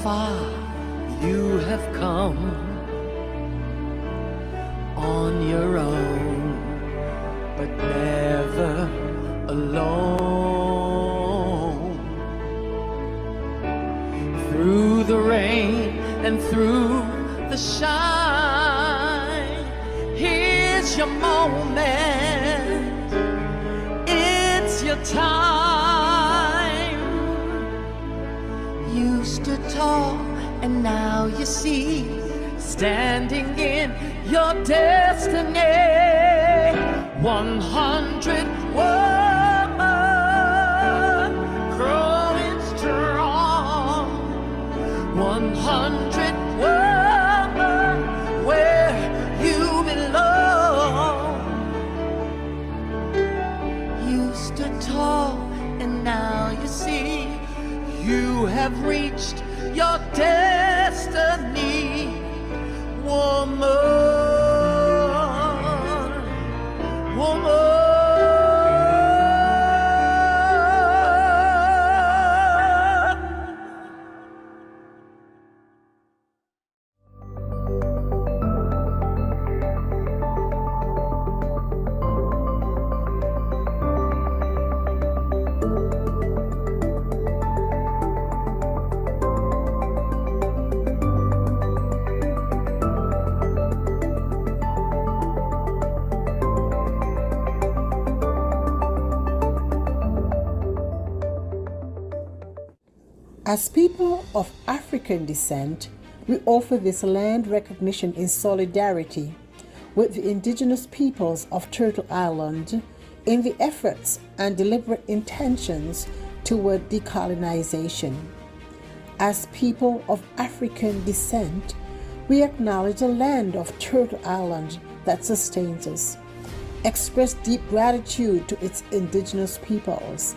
far you have come on your own, but never alone. Through the rain and through the shine, here's your moment, it's your time. You stood tall and now you see, standing in your destiny. 100 women growing strong. 100 women where you belong. You stood tall and now you see, you have reached your destiny. Woman, woman. As people of African descent, we offer this land recognition in solidarity with the indigenous peoples of Turtle Island in the efforts and deliberate intentions toward decolonization. As people of African descent, we acknowledge the land of Turtle Island that sustains us, express deep gratitude to its indigenous peoples,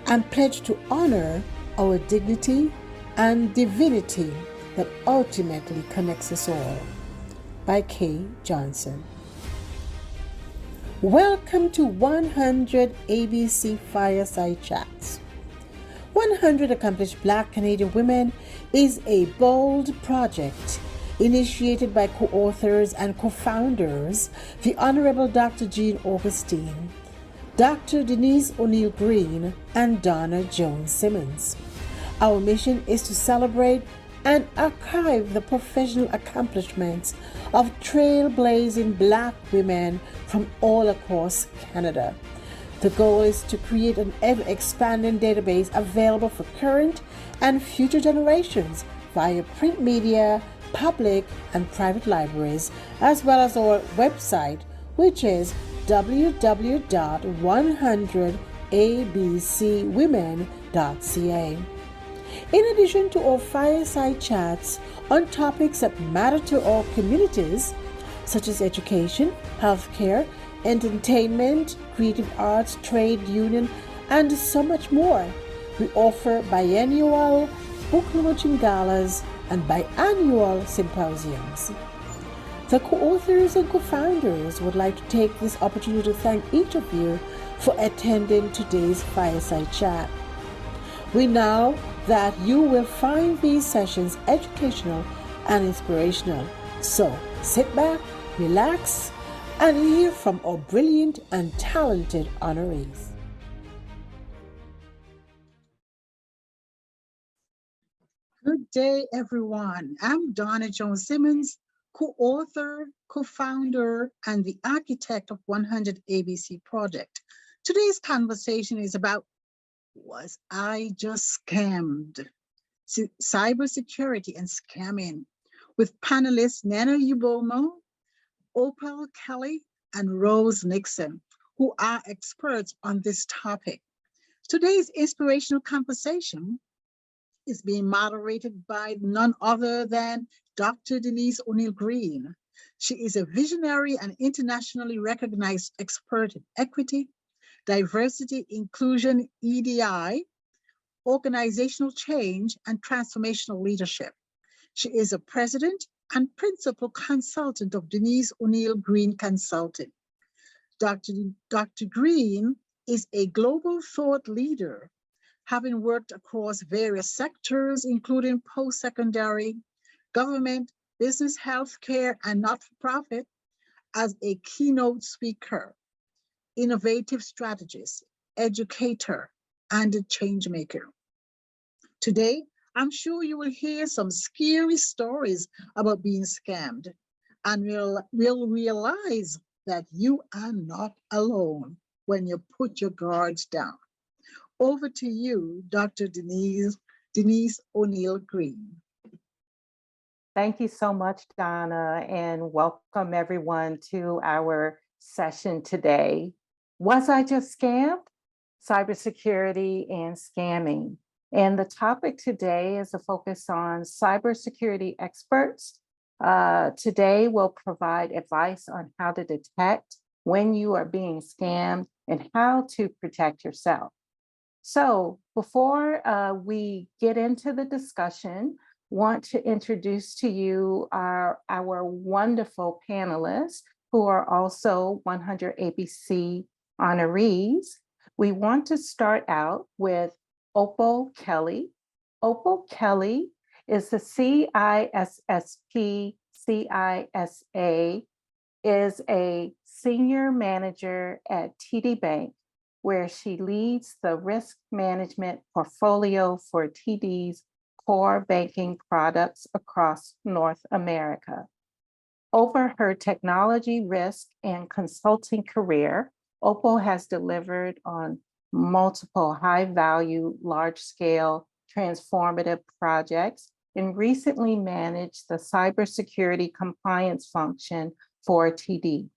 and pledge to honor our dignity and divinity that ultimately connects us all. By Kay Johnson. Welcome to 100 ABC Fireside Chats. 100 Accomplished Black Canadian Women is a bold project initiated by co-authors and co-founders, the Honorable Dr. Jean Augustine, Dr. Denise O'Neill Green, and Donna Jones Simmons. Our mission is to celebrate and archive the professional accomplishments of trailblazing Black women from all across Canada. The goal is to create an ever-expanding database available for current and future generations via print media, public and private libraries, as well as our website, which is www.100abcwomen.ca. In addition to our fireside chats on topics that matter to our communities, such as education, healthcare, entertainment, creative arts, trade union, and so much more, we offer biennial book launching galas and biannual symposiums. The co-authors and co-founders would like to take this opportunity to thank each of you for attending today's fireside chat. We know that you will find these sessions educational and inspirational. So sit back, relax, and hear from our brilliant and talented honorees. Good day, everyone. I'm Donna Jones Simmons, co-author, co-founder, and the architect of 100 ABC Project. Today's conversation is about, was I just scammed? Cybersecurity and scamming, with panelists Nana Ubomo, Opal Kelly, and Rose Nixon, who are experts on this topic. Today's inspirational conversation is being moderated by none other than Dr. Denise O'Neill Green. She is a visionary and internationally recognized expert in equity, diversity, inclusion, EDI, organizational change, and transformational leadership. She is a president and principal consultant of Denise O'Neill Green Consulting. Dr. Green is a global thought leader, having worked across various sectors, including post-secondary, government, business, healthcare, and not-for-profit, as a keynote speaker, innovative strategist, educator, and a change maker. Today, I'm sure you will hear some scary stories about being scammed, and will realize that you are not alone when you put your guards down. Over to you, Dr. Denise O'Neill Green. Thank you so much, Donna, and welcome everyone to our session today. Was I just scammed? Cybersecurity and scamming. And the topic today is a focus on cybersecurity experts. Today, we'll provide advice on how to detect when you are being scammed and how to protect yourself. So before we get into the discussion, want to introduce to you our wonderful panelists who are also 100 ABC honorees. We want to start out with Opal Kelly. Opal Kelly is the CISSP CISA, is a senior manager at TD Bank, where she leads the risk management portfolio for TD's core banking products across North America. Over her technology, risk, and consulting career, Opal has delivered on multiple high-value, large-scale, transformative projects and recently managed the cybersecurity compliance function for TD.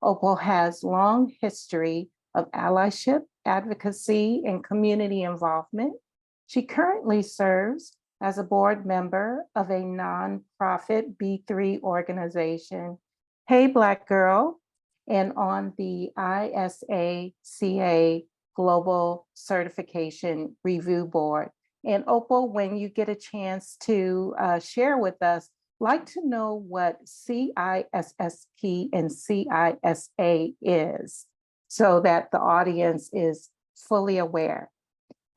Opal has long history of allyship, advocacy, and community involvement. She currently serves as a board member of a nonprofit B3 organization, Hey Black Girl, and on the ISACA Global Certification Review Board. And Opal, when you get a chance to share with us, like to know what CISSP and CISA is, so that the audience is fully aware.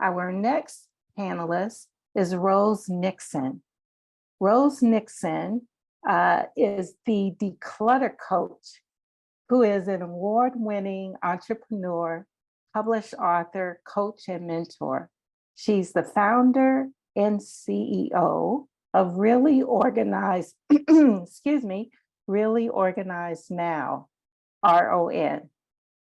Our next panelist is Rose Nixon. Rose Nixon is the declutter coach, who is an award-winning entrepreneur, published author, coach, and mentor. She's the founder and CEO of Really Organized, Really Organized Now, RON,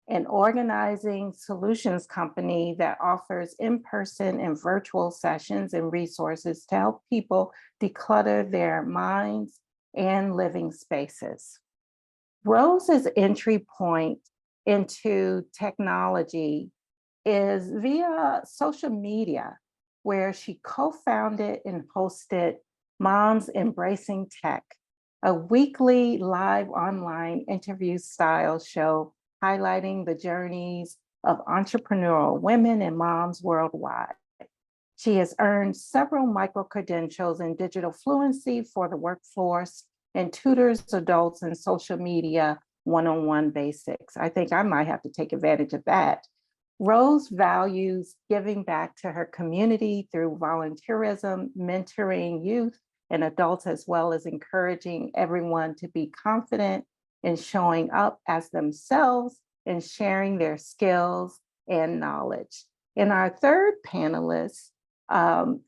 an organizing solutions company that offers in-person and virtual sessions and resources to help people declutter their minds and living spaces. Rose's entry point into technology is via social media, where she co-founded and hosted Moms Embracing Tech, a weekly live online interview style show highlighting the journeys of entrepreneurial women and moms worldwide. She has earned several micro-credentials in digital fluency for the workforce and tutors adults in social media one-on-one basics. I think I might have to take advantage of that. Rose values giving back to her community through volunteerism, mentoring youth and adults, as well as encouraging everyone to be confident in showing up as themselves and sharing their skills and knowledge. And our third panelist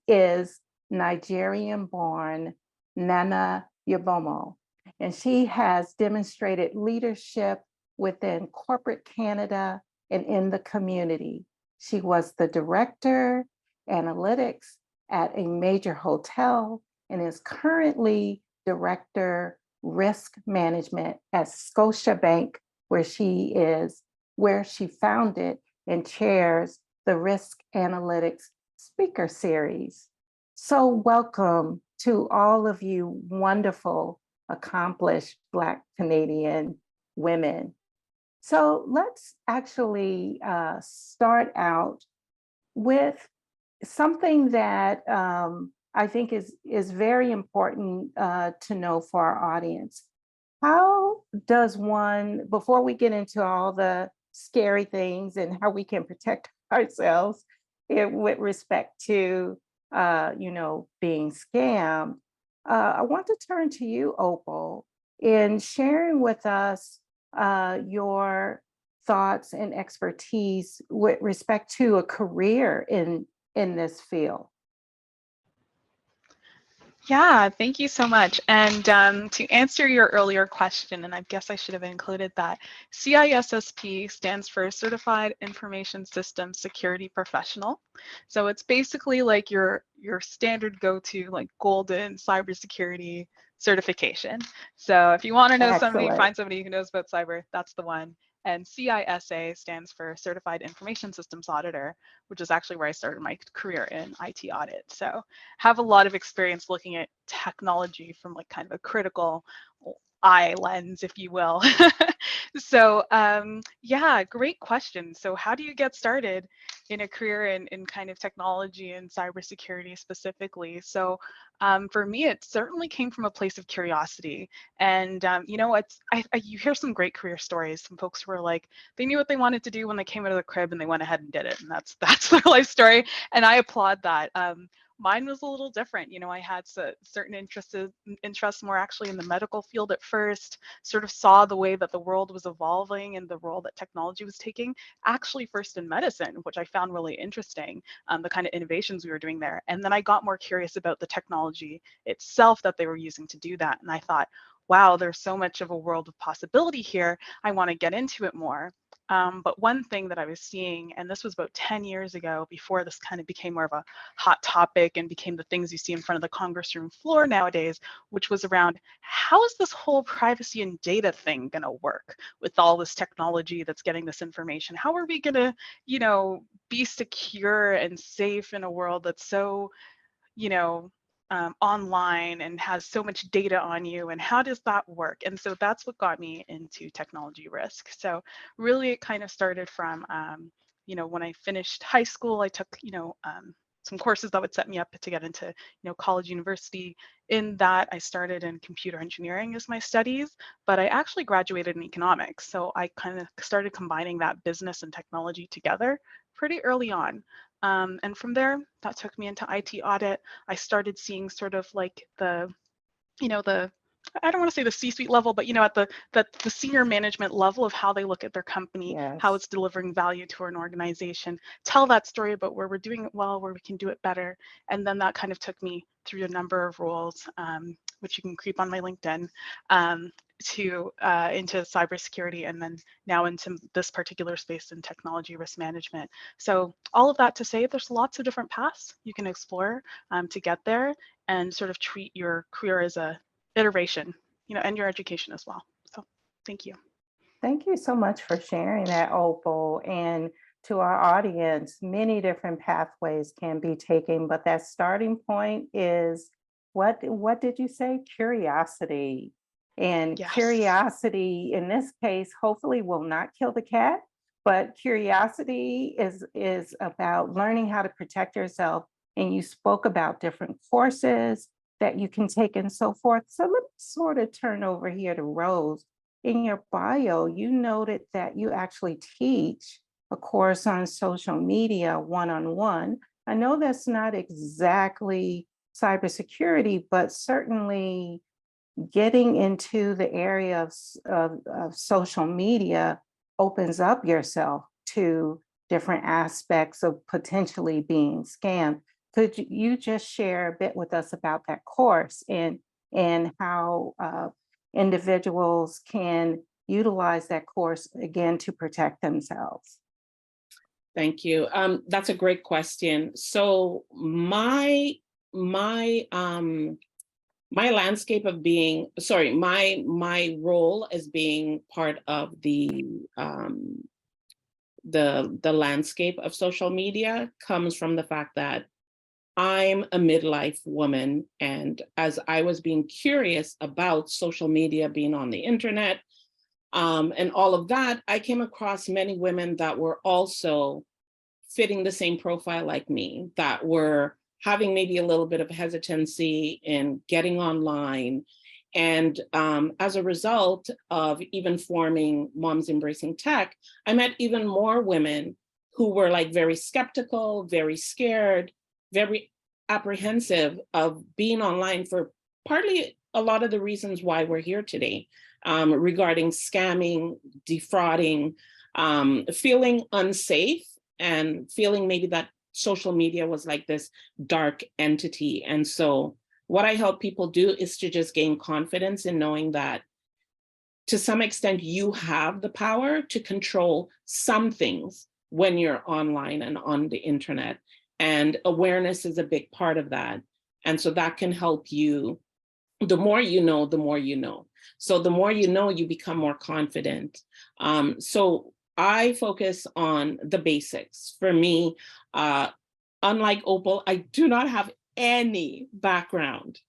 is Nigerian-born Nana Yabomo, and she has demonstrated leadership within corporate Canada and in the community. She was the director analytics at a major hotel and is currently director risk management at Scotiabank, where she founded and chairs the Risk Analytics Speaker Series. So welcome to all of you wonderful, accomplished Black Canadian women. So let's actually start out with something that I think is very important to know for our audience. How does one, before we get into all the scary things and how we can protect ourselves, with respect to, being scammed. I want to turn to you, Opal, in sharing with us your thoughts and expertise with respect to a career in this field. Yeah, thank you so much. And to answer your earlier question, and I guess I should have included that, CISSP stands for Certified Information Systems Security Professional. So it's basically like your standard go-to like golden cybersecurity certification. So if you want to know somebody, Excellent. find somebody who knows about cyber, that's the one. And CISA stands for Certified Information Systems Auditor, which is actually where I started my career in IT audit. So have a lot of experience looking at technology from like kind of a critical eye lens, if you will. So yeah, great question. So how do you get started in a career in kind of technology and cybersecurity specifically? So for me, it certainly came from a place of curiosity. And you hear some great career stories. Some folks who were like, they knew what they wanted to do when they came out of the crib and they went ahead and did it. And that's their life story. And I applaud that. Mine was a little different. I had certain interests more actually in the medical field at first, sort of saw the way that the world was evolving and the role that technology was taking, actually first in medicine, which I found really interesting, the kind of innovations we were doing there. And then I got more curious about the technology itself that they were using to do that. And I thought, wow, there's so much of a world of possibility here. I want to get into it more. But one thing that I was seeing, and this was about 10 years ago, before this kind of became more of a hot topic and became the things you see in front of the Congress room floor nowadays, which was around how is this whole privacy and data thing going to work with all this technology that's getting this information? How are we going to, be secure and safe in a world that's so, online and has so much data on you, and how does that work? And so that's what got me into technology risk. So really it kind of started from when I finished high school, I took some courses that would set me up to get into college, university. In that, I started in computer engineering as my studies, but I actually graduated in economics. So I kind of started combining that business and technology together pretty early on. And from there, that took me into IT audit. I started seeing sort of like the I don't want to say the C-suite level, but at the senior management level of how they look at their company, how Yes. it's delivering value to an organization, tell that story about where we're doing it well, where we can do it better. And then that kind of took me through a number of roles, which you can creep on my LinkedIn, to into cybersecurity, and then now into this particular space in technology risk management. So all of that to say, there's lots of different paths you can explore to get there, and sort of treat your career as a iteration, and your education as well. So thank you. Thank you so much for sharing that, Opal. And to our audience, many different pathways can be taken, but that starting point is what did you say? Curiosity. And Yes. curiosity in this case, hopefully will not kill the cat, but curiosity is about learning how to protect yourself. And you spoke about different courses that you can take and so forth. So let me sort of turn over here to Rose. In your bio, you noted that you actually teach a course on social media one-on-one. I know that's not exactly cybersecurity, but certainly getting into the area of social media opens up yourself to different aspects of potentially being scammed. Could you just share a bit with us about that course and how individuals can utilize that course again to protect themselves? Thank you. That's a great question. So my landscape of being, sorry, my role as being part of the landscape of social media comes from the fact that I'm a midlife woman, and as I was being curious about social media, being on the internet, and all of that, I came across many women that were also fitting the same profile like me, that were having maybe a little bit of hesitancy in getting online. And as a result of even forming Moms Embracing Tech, I met even more women who were like very skeptical, very scared, very apprehensive of being online for partly a lot of the reasons why we're here today, regarding scamming, defrauding, feeling unsafe, and feeling maybe that social media was like this dark entity. And so what I help people do is to just gain confidence in knowing that to some extent you have the power to control some things when you're online and on the internet. And awareness is a big part of that. And so that can help you. The more you know, the more you know. So the more you know, you become more confident. So I focus on the basics. For me, unlike Opal, I do not have any background.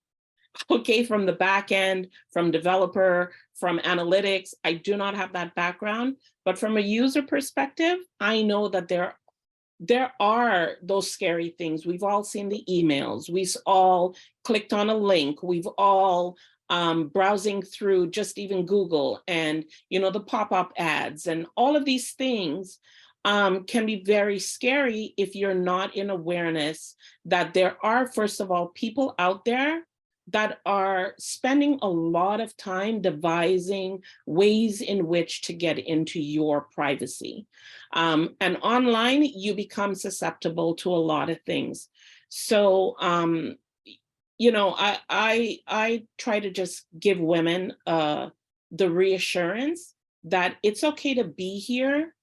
Okay, from the back end, from developer, from analytics, I do not have that background. But from a user perspective, I know that there are those scary things. We've all seen the emails. We've all clicked on a link. We've all browsing through just even Google and, you know, the pop-up ads and all of these things can be very scary if you're not in awareness that there are, first of all, people out there that are spending a lot of time devising ways in which to get into your privacy. And online, you become susceptible to a lot of things. So, you know, I try to just give women the reassurance that it's okay to be here,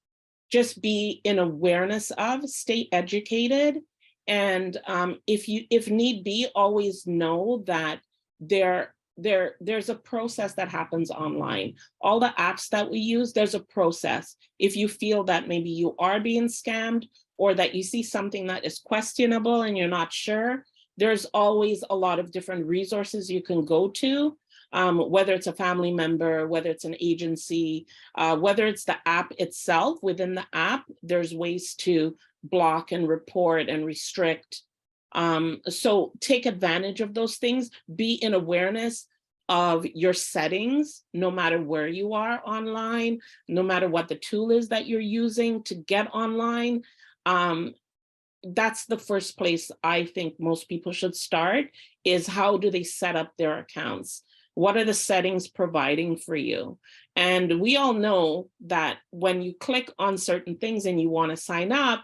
just be in awareness of, stay educated. And if need be, always know that there's a process that happens online. All the apps that we use, there's a process. If you feel that maybe you are being scammed or that you see something that is questionable and you're not sure, there's always a lot of different resources you can go to, whether it's a family member, whether it's an agency, whether it's the app itself. Within the app, there's ways to block and report and restrict. So take advantage of those things, be in awareness of your settings, no matter where you are online, no matter what the tool is that you're using to get online. That's the first place I think most people should start, is how do they set up their accounts? What are the settings providing for you? And we all know that when you click on certain things and you want to sign up,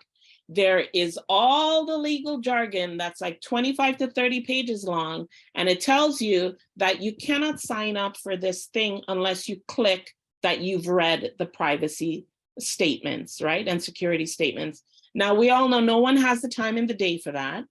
there is all the legal jargon that's like 25 to 30 pages long. And it tells you that you cannot sign up for this thing unless you click that you've read the privacy statements, right? And security statements. Now, we all know no one has the time in the day for that.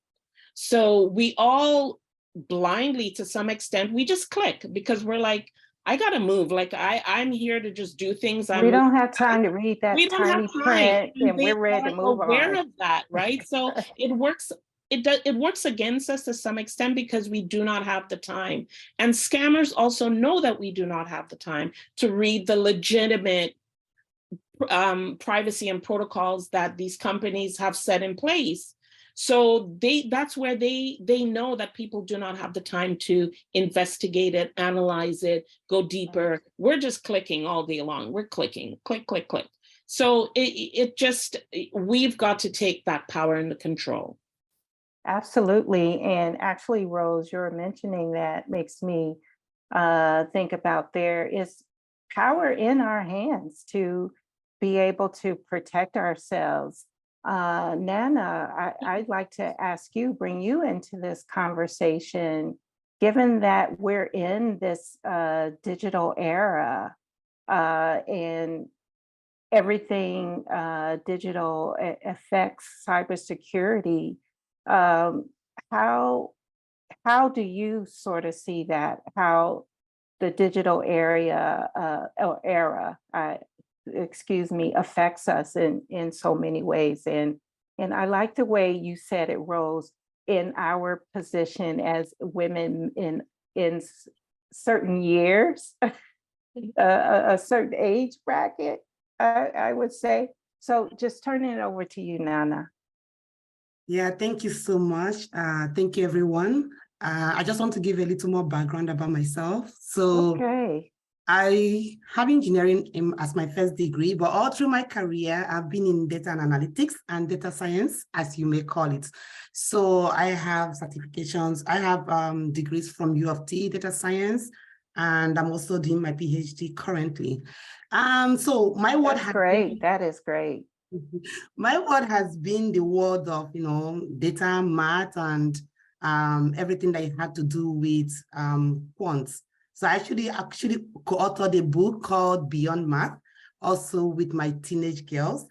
So we all blindly, to some extent, we just click because we're like, I gotta move. Like I'm here to just do things. We don't have time to read that We don't have tiny time, print, and and they we're ready to are move aware on. of that, right? So it works. It works against us to some extent because we do not have the time. And scammers also know that we do not have the time to read the legitimate privacy and protocols that these companies have set in place. So that's where they know that people do not have the time to investigate it, analyze it, go deeper. We're just clicking all day long. We're clicking, click, click, click. So we've got to take that power and the control. Absolutely. And actually, Rose, you're mentioning that makes me think about there is power in our hands to be able to protect ourselves. Nana, I'd like to ask you, bring you into this conversation, given that we're in this digital era and everything digital affects cybersecurity. How do you sort of see that? How the digital era affects us in so many ways. And I like the way you said it, Rose, in our position as women in certain years, a certain age bracket, I would say. So just turning it over to you, Nana. Yeah, thank you so much. Thank you, everyone. I just want to give a little more background about myself. So okay. I have engineering as my first degree, but all through my career, I've been in data and analytics and data science, as you may call it. So I have certifications. I have degrees from U of T, data science, and I'm also doing my PhD currently. So my word That's has great. been, That is great. my word has been the world of, data, math, and everything that had to do with quants. So I actually co-authored a book called Beyond Math, also with my teenage girls.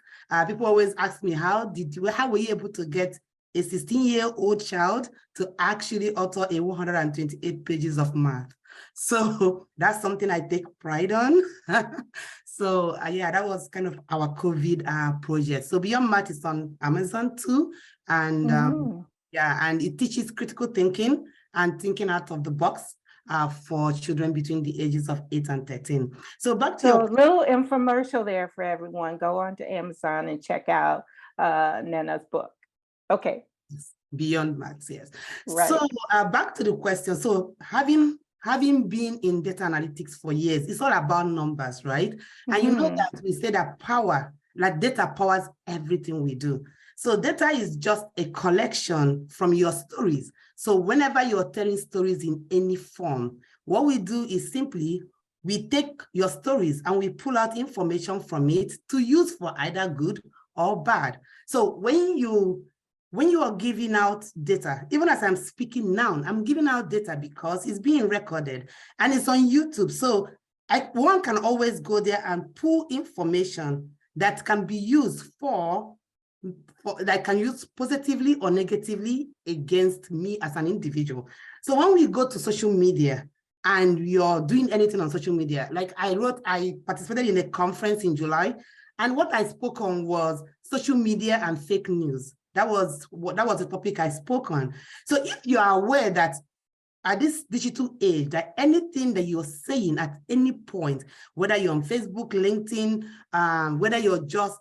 People always ask me, how were you able to get a 16-year-old child to actually author a 128 pages of math? So that's something I take pride on. So yeah, that was kind of our COVID project. So Beyond Math is on Amazon too. And yeah, and it teaches critical thinking and thinking out of the box for children between the ages of 8 and 13. So back to So a your little infomercial there for everyone. Go on to Amazon and check out Nana's book. Okay, Beyond Maths, yes. right. So back to the question. So having been in data analytics for years, it's all about numbers, right? And you know that we say that data powers everything we do. So data is just a collection from your stories. So whenever you're telling stories in any form, what we do is simply we take your stories and we pull out information from it to use for either good or bad. So when you are giving out data, even as I'm speaking now, I'm giving out data because it's being recorded and it's on YouTube. So one can always go there and pull information that can be used that can use positively or negatively against me as an individual. So when we go to social media and you're doing anything on social media, like I participated in a conference in July, and what I spoke on was social media and fake news. That was the topic I spoke on. So if you are aware that at this digital age, that anything that you're saying at any point, whether you're on Facebook, LinkedIn, whether you're just,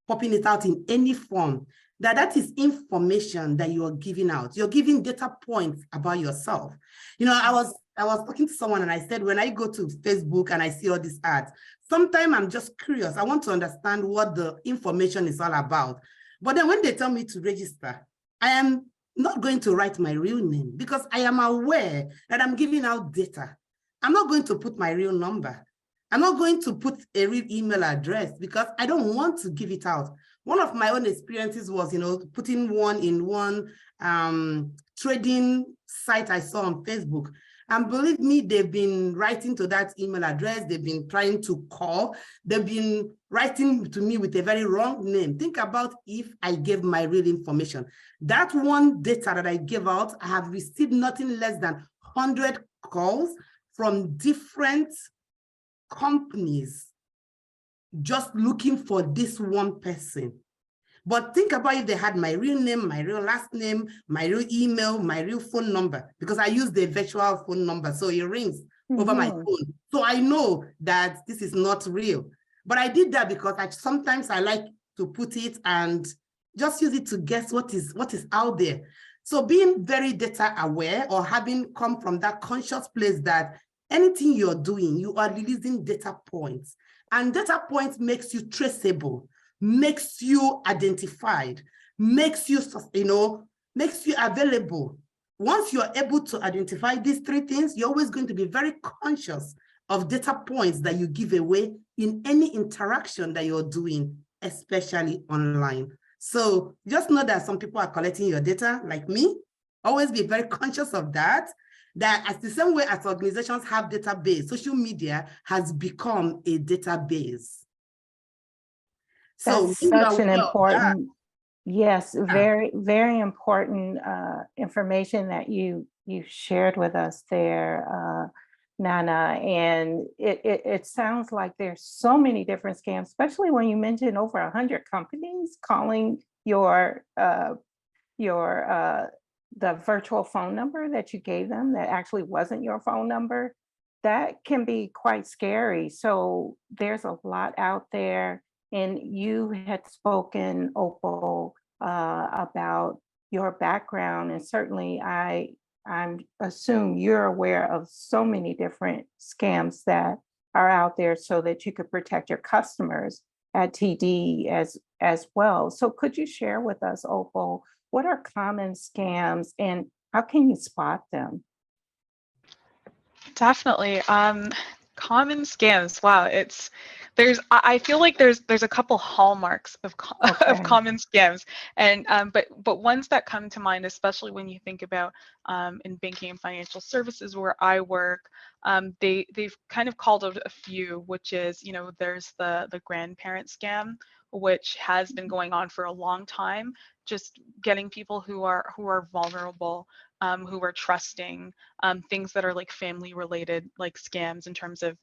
popping it out in any form, that is information that you are giving out. You're giving data points about yourself. I was talking to someone and I said, when I go to Facebook and I see all these ads, sometimes I'm just curious. I want to understand what the information is all about. But then when they tell me to register, I am not going to write my real name because I am aware that I'm giving out data. I'm not going to put my real number. I'm not going to put a real email address because I don't want to give it out. One of my own experiences was, putting one in one trading site I saw on Facebook. And believe me, they've been writing to that email address. They've been trying to call. They've been writing to me with a very wrong name. Think about if I gave my real information. That one data that I gave out, I have received nothing less than 100 calls from different companies just looking for this one person. But think about if they had my real name, my real last name, my real email, my real phone number, because I use the virtual phone number. So it rings over my phone. So I know that this is not real. But I did that because sometimes I like to put it and just use it to guess what is out there. So being very data aware, or having come from that conscious place that anything you're doing, you are releasing data points. And data points makes you traceable, makes you identified, makes you available. Once you're able to identify these three things, you're always going to be very conscious of data points that you give away in any interaction that you're doing, especially online. So just know that some people are collecting your data, like me. Always be very conscious of that. That as the same way as organizations have database, social media has become a database. So that's such an important, yes, Yeah. very, very important information that you shared with us there, Nana. And it sounds like there's so many different scams, especially when you mentioned over 100 companies calling the virtual phone number that you gave them that actually wasn't your phone number. That can be quite scary. So there's a lot out there. And you had spoken, Opal, about your background, and certainly I I'm assume you're aware of so many different scams that are out there so that you could protect your customers at TD as well. So could you share with us, Opal, what are common scams and how can you spot them? Definitely. Common scams. Wow, I feel like there's a couple hallmarks of of Okay. common scams, and but ones that come to mind, especially when you think about in banking and financial services where I work, they've kind of called out a few, which is, you know, there's the grandparent scam, which has been going on for a long time, just getting people who are vulnerable, who are trusting, things that are like family related, like scams in terms of,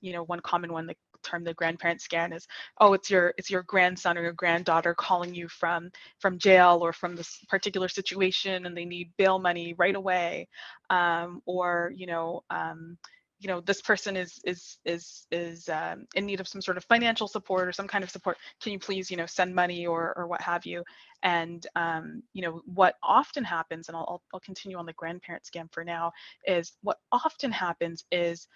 you know, one common one, the term the grandparent scam is, oh, it's your grandson or your granddaughter calling you from jail or from this particular situation and they need bail money right away, or you know, this person is in need of some sort of financial support or some kind of support. Can you please, you know, send money or what have you? And you know, what often happens, and I'll continue on the grandparent scam for now, is what often happens is,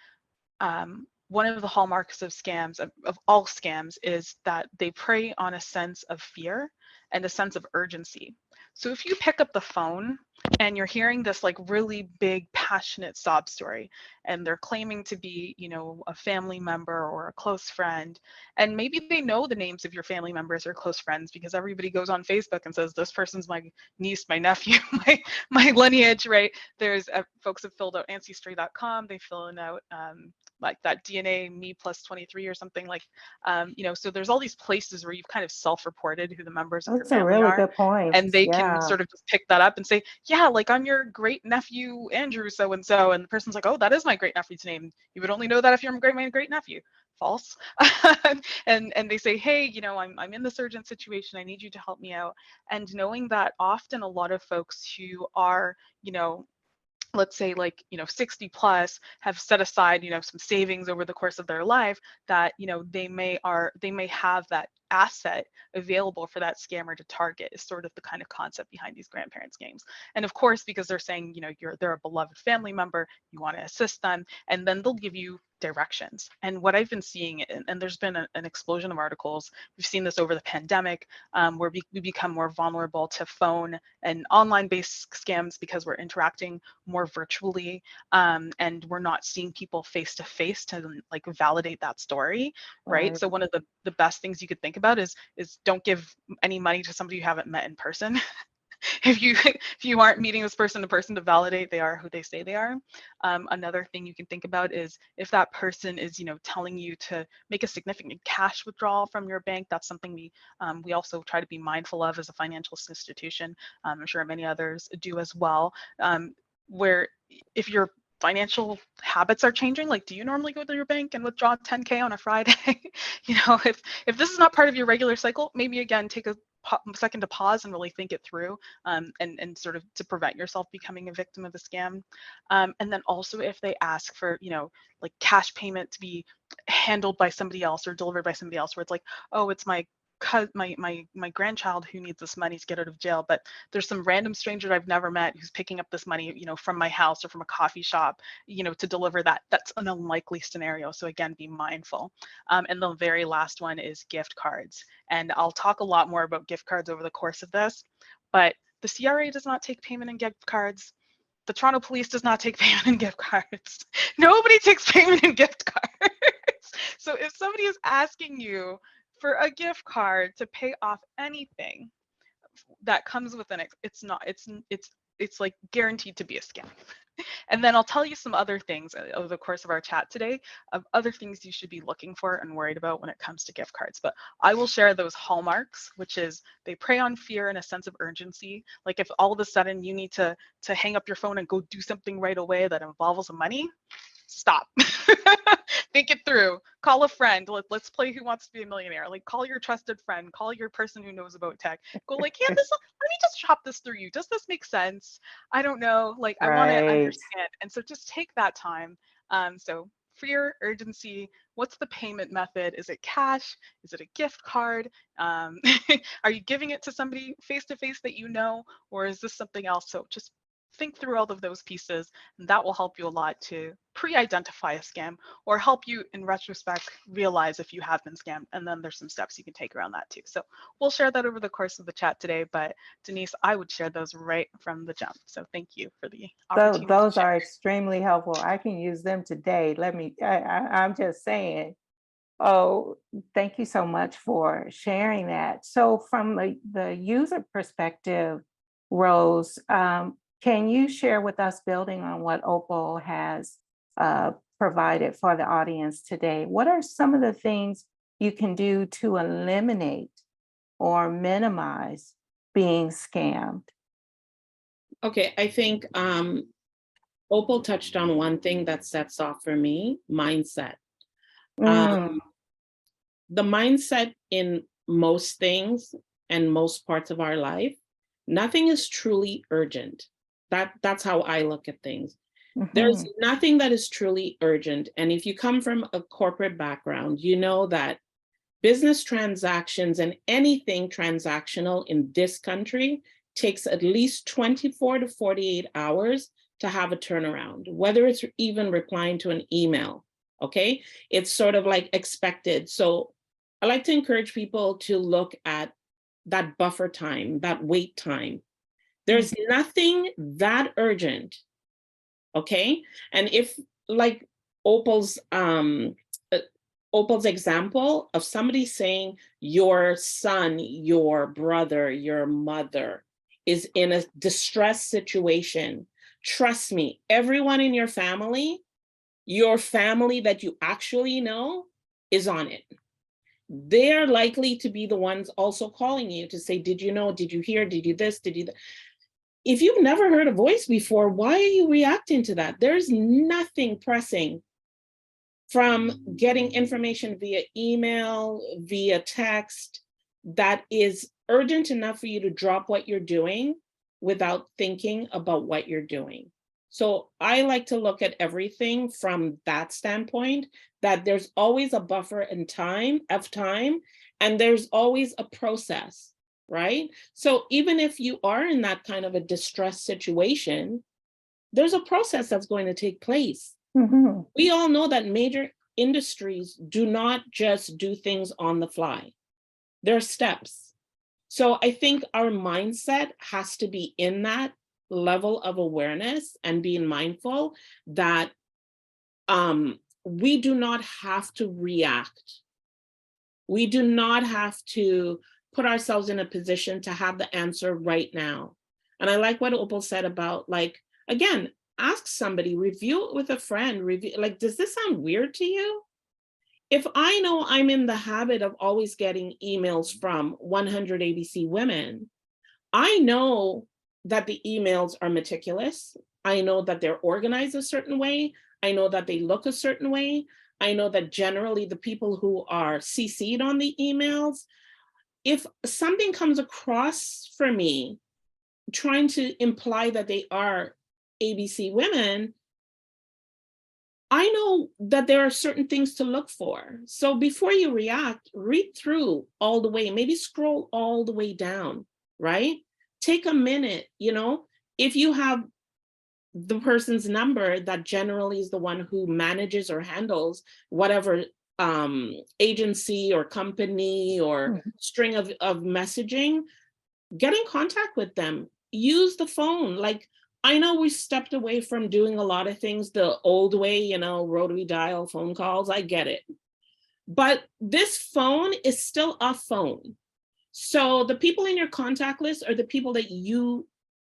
one of the hallmarks of scams, of all scams, is that they prey on a sense of fear and a sense of urgency. So if you pick up the phone and you're hearing this like really big, passionate sob story, and they're claiming to be, you know, a family member or a close friend, and maybe they know the names of your family members or close friends because everybody goes on Facebook and says, this person's my niece, my nephew, my lineage, right? There's folks have filled out ancestry.com, they fill out like that DNA me plus 23 or something, like, you know, so there's all these places where you've kind of self-reported who the members of your That's a family really are, good point. and they can Yeah. sort of just pick that up and say, yeah, like I'm your great nephew Andrew so and so, and the person's like, oh, that is my great nephew's name. You would only know that if you're my great nephew. False. And they say, hey, you know, I'm in this urgent situation, I need you to help me out. And knowing that often a lot of folks who are, you know, let's say like, you know, 60 plus, have set aside, you know, some savings over the course of their life, that, you know, they may have that asset available for that scammer to target, is sort of the kind of concept behind these grandparents games. And of course, because they're saying, you know, they're a beloved family member, you want to assist them, and then they'll give you directions. And what I've been seeing, and there's been an explosion of articles, we've seen this over the pandemic, where we become more vulnerable to phone and online based scams because we're interacting more virtually, and we're not seeing people face to face to like validate that story, right? Right. So one of the best things you could think about is don't give any money to somebody you haven't met in person. If you aren't meeting this person in person to validate they are who they say they are. Another thing you can think about is if that person is, you know, telling you to make a significant cash withdrawal from your bank. That's something we also try to be mindful of as a financial institution. I'm sure many others do as well. Where if your financial habits are changing, like, do you normally go to your bank and withdraw 10K on a Friday? You know, if this is not part of your regular cycle, maybe again take a second to pause and really think it through, and sort of to prevent yourself becoming a victim of a scam. And then also if they ask for, you know, like cash payment to be handled by somebody else or delivered by somebody else, where it's like, oh, it's my grandchild who needs this money to get out of jail, but there's some random stranger I've never met who's picking up this money, you know, from my house or from a coffee shop, you know, to deliver that. That's an unlikely scenario. So again, be mindful. And the very last one is gift cards. And I'll talk a lot more about gift cards over the course of this, but the CRA does not take payment in gift cards. The Toronto Police does not take payment in gift cards. Nobody takes payment in gift cards. So if somebody is asking you for a gift card to pay off anything that comes with an it's not it's like guaranteed to be a scam. And then I'll tell you some other things over the course of our chat today, of other things you should be looking for and worried about when it comes to gift cards. But I will share those hallmarks, which is they prey on fear and a sense of urgency. Like if all of a sudden you need to hang up your phone and go do something right away that involves money, stop. Think it through. Call a friend. Let's play Who Wants to Be a Millionaire. Like call your trusted friend. Call your person who knows about tech. Go like, yeah, let me just chop this through you. Does this make sense? I don't know. Like I want to Right. understand. And so just take that time. So fear, urgency. What's the payment method? Is it cash? Is it a gift card? Are you giving it to somebody face to face that you know, or is this something else? So just think through all of those pieces, and that will help you a lot to pre-identify a scam or help you in retrospect realize if you have been scammed. And then there's some steps you can take around that too. So we'll share that over the course of the chat today, but Denise, I would share those right from the jump. So thank you for the opportunity. So those are extremely helpful. I can use them today. I'm just saying. Oh, thank you so much for sharing that. So from the user perspective, Rose, can you share with us, building on what Opal has provided for the audience today, what are some of the things you can do to eliminate or minimize being scammed? Okay, I think Opal touched on one thing that sets off for me, mindset. The mindset in most things and most parts of our life, nothing is truly urgent. That's how I look at things. There's nothing that is truly urgent. And if you come from a corporate background, you know that business transactions and anything transactional in this country takes at least 24 to 48 hours to have a turnaround, whether it's even replying to an email, okay? It's sort of like expected. So I like to encourage people to look at that buffer time, that wait time. There's nothing that urgent, okay? And if, like Opal's example of somebody saying your son, your brother, your mother is in a distressed situation, trust me, everyone in your family that you actually know is on it. They're likely to be the ones also calling you to say, did you know, did you hear, did you this, did you that? If you've never heard a voice before, why are you reacting to that? There's nothing pressing from getting information via email, via text, that is urgent enough for you to drop what you're doing without thinking about what you're doing. So I like to look at everything from that standpoint, that there's always a buffer in time, and there's always a process, right? So even if you are in that kind of a distressed situation, there's a process that's going to take place. We all know that major industries do not just do things on the fly. There are steps. So I think our mindset has to be in that level of awareness and being mindful that we do not have to react. We do not have to put ourselves in a position to have the answer right now. And I like what Opal said about, like, again, ask somebody, review it with a friend, review, like, does this sound weird to you? If I know I'm in the habit of always getting emails from 100 ABC women, I know that the emails are meticulous. I know that they're organized a certain way. I know that they look a certain way. I know that generally the people who are CC'd on the emails, if something comes across for me trying to imply that they are ABC women, I know that there are certain things to look for. So before you react, read through all the way, maybe scroll all the way down, right? Take a minute, you know, if you have the person's number that generally is the one who manages or handles whatever agency or company or string of messaging, get in contact with them. Use the phone. Like, I know we stepped away from doing a lot of things the old way, you know, rotary dial phone calls, I get it. But this phone is still a phone. So the people in your contact list are the people that you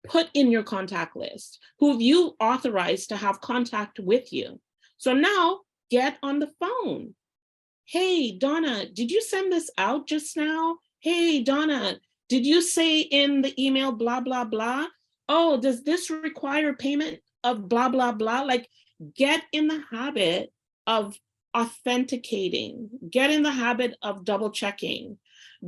put in your contact list, who you authorized to have contact with you. So now get on the phone. Hey, Donna, did you send this out just now? Hey, Donna, did you say in the email, blah, blah, blah? Oh, does this require payment of blah, blah, blah? Like, get in the habit of authenticating, get in the habit of double checking,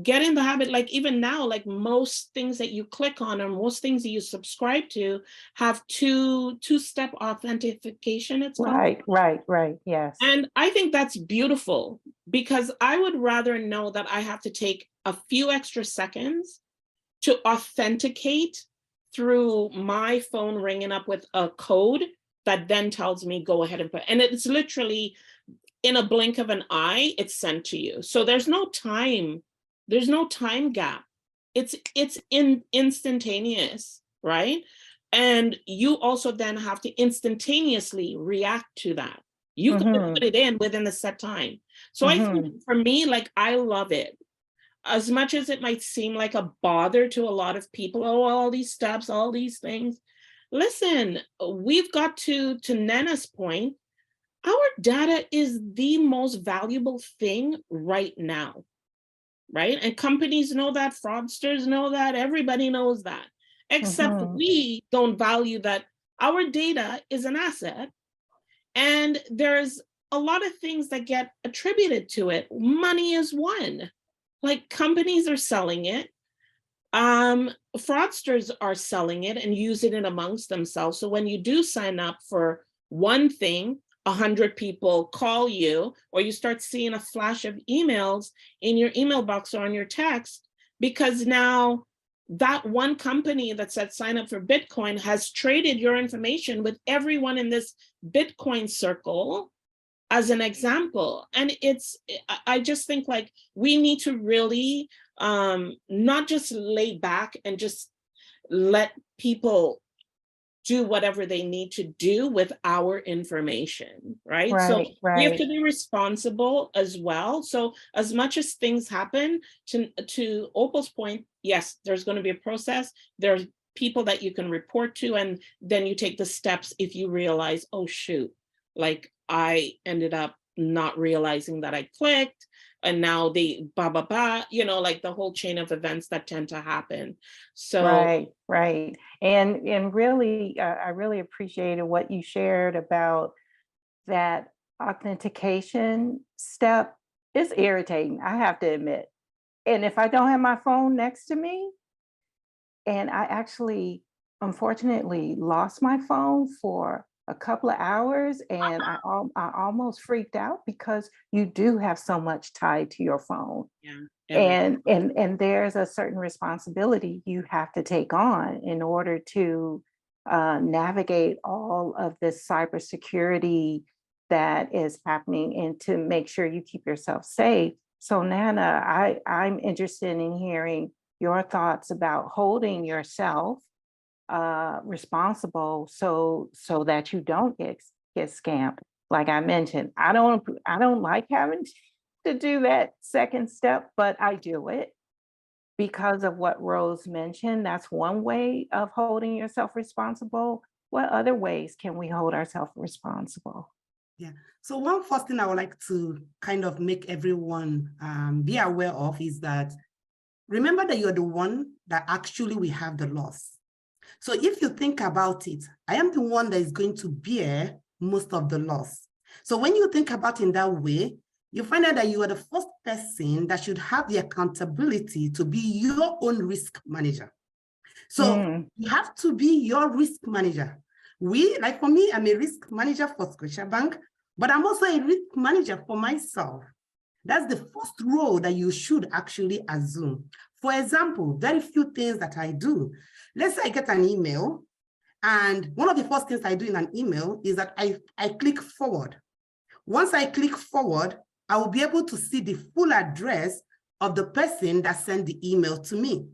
get in the habit, like even now, like most things that you click on or most things that you subscribe to have two-step authentication. It's called. Right, yes. And I think that's beautiful, because I would rather know that I have to take a few extra seconds to authenticate through my phone ringing up with a code that then tells me go ahead and put, and it's literally in a blink of an eye, it's sent to you. So there's no time gap. It's instantaneous, right? And you also then have to instantaneously react to that. You can put it in within a set time. So I think for me, like, I love it. As much as it might seem like a bother to a lot of people, oh, all these steps, all these things. Listen, we've got to Nana's point, our data is the most valuable thing right now, right? And companies know that, fraudsters know that, everybody knows that, except we don't value that our data is an asset. And there's a lot of things that get attributed to it. Money is one. Like, companies are selling it. Fraudsters are selling it and using it amongst themselves. So when you do sign up for one thing, 100 people call you, or you start seeing a flash of emails in your email box or on your text, because now that one company that said sign up for Bitcoin has traded your information with everyone in this Bitcoin circle, as an example. And I just think, like, we need to really not just lay back and just let people do whatever they need to do with our information, right? So we have to be responsible as well. So as much as things happen, to Opal's point, yes, there's going to be a process. There's people that you can report to, and then you take the steps if you realize, oh shoot, like, I ended up not realizing that I clicked, and now they you know, like the whole chain of events that tend to happen. So right. And really, I really appreciated what you shared about that authentication step. It's irritating, I have to admit. And if I don't have my phone next to me, and I actually, unfortunately, lost my phone for a couple of hours, and I almost freaked out, because you do have so much tied to your phone. And there's a certain responsibility you have to take on in order to navigate all of this cybersecurity that is happening, and to make sure you keep yourself safe. So Nana, I'm interested in hearing your thoughts about holding yourself responsible so that you don't get scammed. Like I mentioned, I don't like having to do that second step, but I do it because of what Rose mentioned. That's one way of holding yourself responsible. What other ways can we hold ourselves responsible? Yeah. So one first thing I would like to kind of make everyone be aware of is that, remember that you're the one that actually will have the loss. So if you think about it, I am the one that is going to bear most of the loss. So when you think about it in that way, you find out that you are the first person that should have the accountability to be your own risk manager. So you have to be your risk manager. Like for me, I'm a risk manager for Scotiabank, but I'm also a risk manager for myself. That's the first role that you should actually assume. For example, very few things that I do. Let's say I get an email, and one of the first things I do in an email is that I click forward. Once I click forward, I will be able to see the full address of the person that sent the email to me.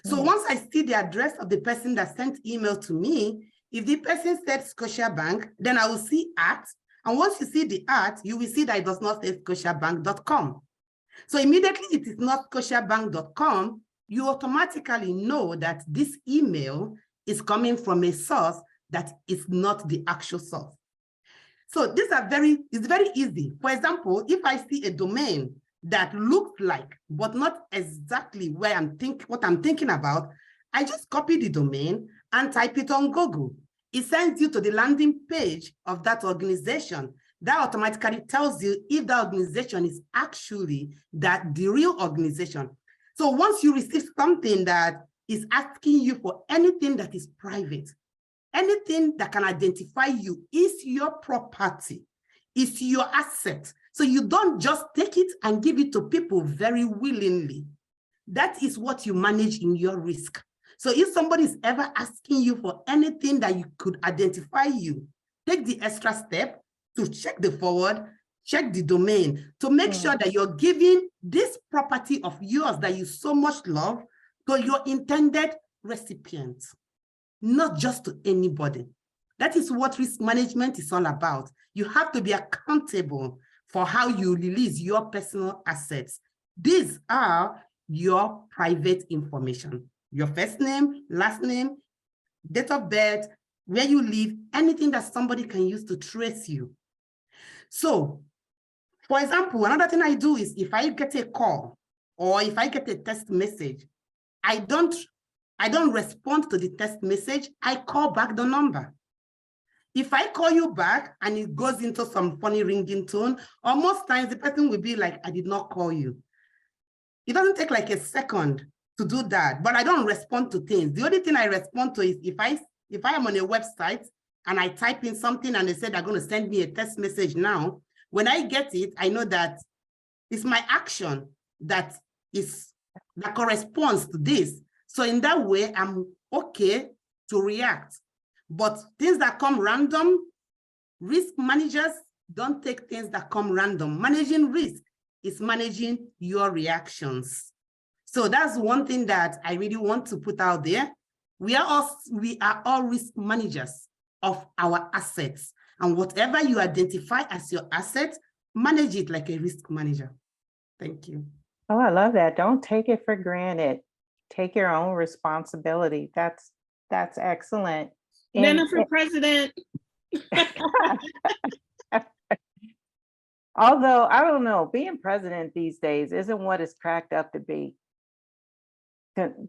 So once I see the address of the person that sent email to me, if the person said Scotiabank, then I will see @ and once you see the @ you will see that it does not say scotiabank.com. So immediately it is not scotiabank.com, you automatically know that this email is coming from a source that is not the actual source. So these are it's very easy. For example, if I see a domain that looks like, but not exactly what I'm thinking about, I just copy the domain and type it on Google. It sends you to the landing page of that organization. That automatically tells you if that organization is actually the real organization. So once you receive something that is asking you for anything that is private, anything that can identify you, is your property, is your asset. So you don't just take it and give it to people very willingly. That is what you manage in your risk. So if somebody is ever asking you for anything that you could identify you, take the extra step to check the forward, check the domain to make sure that you're giving this property of yours that you so much love to your intended recipient, not just to anybody. That is what risk management is all about. You have to be accountable for how you release your personal assets. These are your private information. Your first name, last name, date of birth, where you live, anything that somebody can use to trace you. So, for example, another thing I do is if I get a call or if I get a text message, I don't respond to the text message, I call back the number. If I call you back and it goes into some funny ringing tone, or most times the person will be like, I did not call you. It doesn't take like a second to do that, but I don't respond to things. The only thing I respond to is if I am on a website and I type in something and they said they're going to send me a text message now, when I get it, I know that it's my action that corresponds to this. So in that way, I'm okay to react. But things that come random, risk managers don't take things that come random. Managing risk is managing your reactions. So that's one thing that I really want to put out there. We are all risk managers of our assets. And whatever you identify as your asset, manage it like a risk manager. Thank you. Oh, I love that. Don't take it for granted. Take your own responsibility. That's excellent. Nana for president. Although, I don't know, being president these days isn't what it's cracked up to be.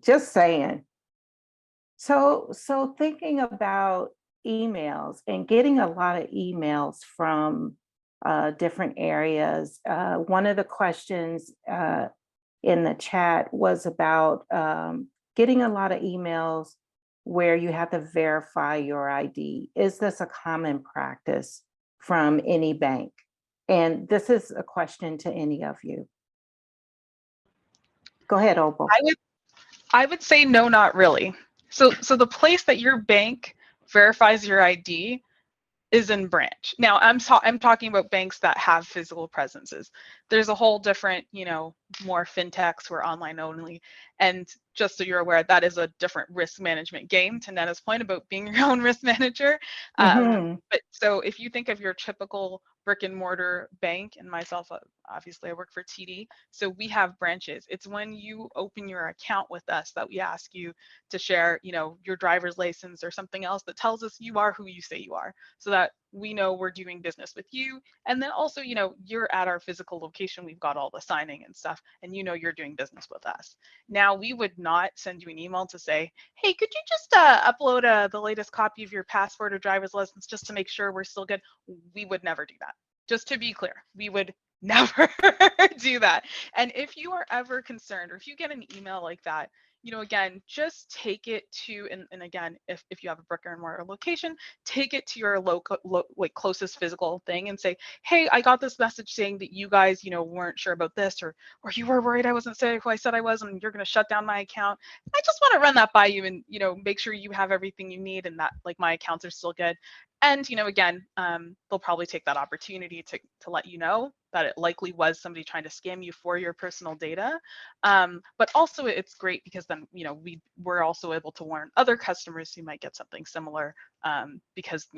Just saying. So thinking about emails and getting a lot of emails from different areas. One of the questions in the chat was about getting a lot of emails where you have to verify your ID. Is this a common practice from any bank? And this is a question to any of you. Go ahead, Opal. I would say no, not really. So the place that your bank verifies your ID is in branch. Now I'm talking about banks that have physical presences. There's a whole different, more fintechs who are online only. And just so you're aware, that is a different risk management game, to Nana's point about being your own risk manager. But so if you think of your typical brick and mortar bank, and myself, obviously I work for TD, so we have branches. It's when you open your account with us that we ask you to share, your driver's license or something else that tells us you are who you say you are, so that we know we're doing business with you. And then also, you're at our physical location, we've got all the signing and stuff, and you're doing business with us. Now, we would not send you an email to say, hey, could you just upload the latest copy of your passport or driver's license just to make sure we're still good? We would never do that. Just to be clear, we would never do that. And if you are ever concerned, or if you get an email like that, again, just take it to, and again, if you have a brick and mortar location, take it to your local, closest physical thing and say, hey, I got this message saying that you guys, weren't sure about this, or you were worried I wasn't saying who I said I was, and you're going to shut down my account. I just want to run that by you and, make sure you have everything you need and that my accounts are still good. And, again, they'll probably take that opportunity to let you know that it likely was somebody trying to scam you for your personal data. But also it's great because then, we're also able to warn other customers who might get something similar because,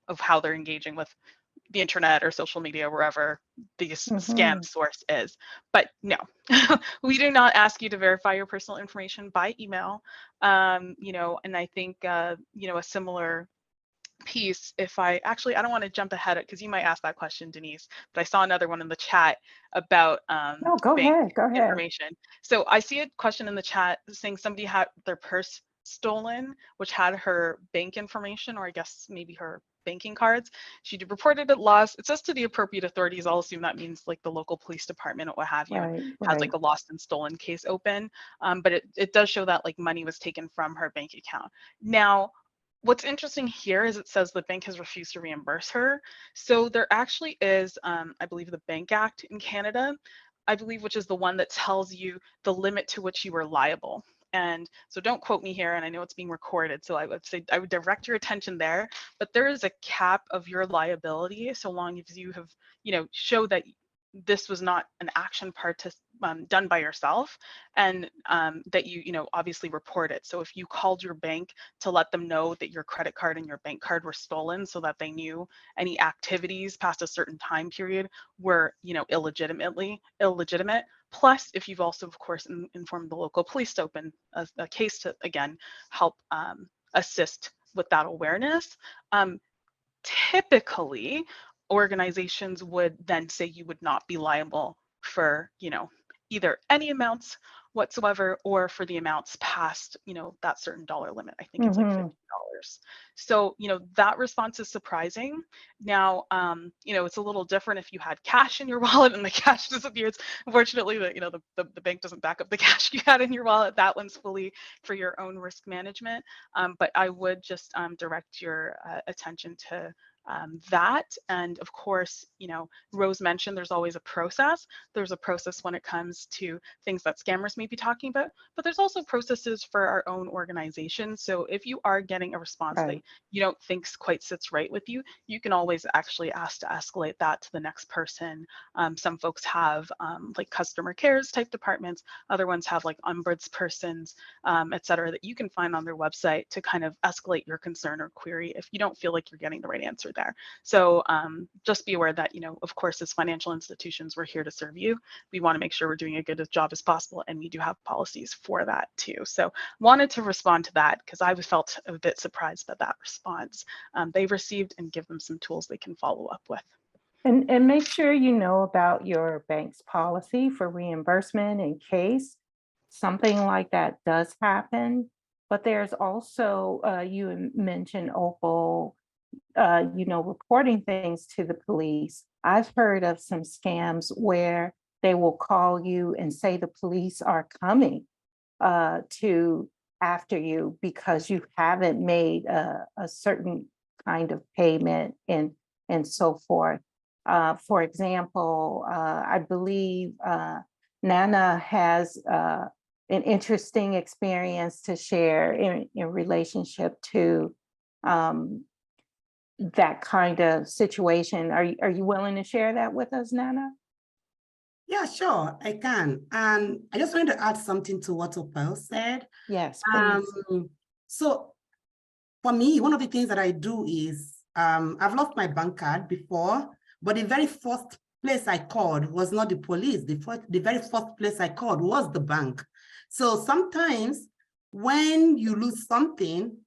of how they're engaging with the internet or social media, wherever the scam source is. But no, we do not ask you to verify your personal information by email. And I think, a similar piece, if I don't want to jump ahead because you might ask that question, Denise, but I saw another one in the chat about go ahead. information. So I see a question in the chat saying somebody had their purse stolen, which had her bank information, or I guess maybe her banking cards. She reported it lost. It says to the appropriate authorities. I'll assume that means like the local police department or what have you, has like a lost and stolen case open. But it does show that like money was taken from her bank account. Now, what's interesting here is it says the bank has refused to reimburse her. So there actually is, I believe, the Bank Act in Canada, I believe, which is the one that tells you the limit to which you are liable. And so don't quote me here, and I know it's being recorded, so I would say I would direct your attention there, but there is a cap of your liability so long as you have, show that this was not an action done by yourself, and that you obviously report it. So if you called your bank to let them know that your credit card and your bank card were stolen, so that they knew any activities past a certain time period were illegitimate. Plus, if you've also, of course, informed the local police to open a case to, again, help assist with that awareness. Typically, organizations would then say you would not be liable for, either any amounts whatsoever, or for the amounts past, that certain dollar limit. I think it's like $50. So, that response is surprising. Now, it's a little different if you had cash in your wallet and the cash disappears. Unfortunately, the bank doesn't back up the cash you had in your wallet. That one's fully for your own risk management. But I would just direct your attention to that. And of course, Rose mentioned there's always a process. There's a process when it comes to things that scammers may be talking about, but there's also processes for our own organization. So if you are getting a response that you don't think quite sits right with you, you can always actually ask to escalate that to the next person. Some folks have like customer cares type departments. Other ones have like ombudspersons, et cetera, that you can find on their website to kind of escalate your concern or query if you don't feel like you're getting the right answer there. So just be aware that, of course, as financial institutions, we're here to serve you. We want to make sure we're doing a good job as possible, and we do have policies for that too. So wanted to respond to that because I felt a bit surprised by that response they've received, and give them some tools they can follow up with. And make sure you know about your bank's policy for reimbursement in case something like that does happen. But there's also, you mentioned Opal, reporting things to the police. I've heard of some scams where they will call you and say the police are coming to after you because you haven't made a certain kind of payment and so forth. For example, I believe Nana has an interesting experience to share in relationship to that kind of situation. Are you willing to share that with us, Nana? Yeah, sure, I can. And I just wanted to add something to what Opal said. Yes, please. So for me, one of the things that I do is, I've lost my bank card before, but the very first place I called was not the police. The very first place I called was the bank. So sometimes when you lose something,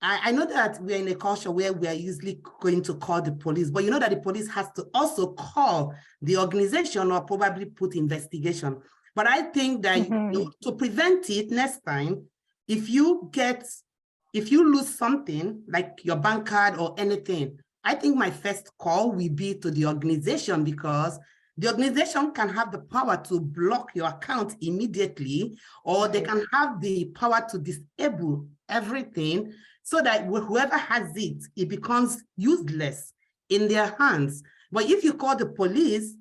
I know that we're in a culture where we are usually going to call the police, but you know that the police has to also call the organization or probably put investigation. But I think that to prevent it next time, if you lose something like your bank card or anything, I think my first call will be to the organization, because the organization can have the power to block your account immediately, or they can have the power to disable everything, so that whoever has it, it becomes useless in their hands. But if you call the police,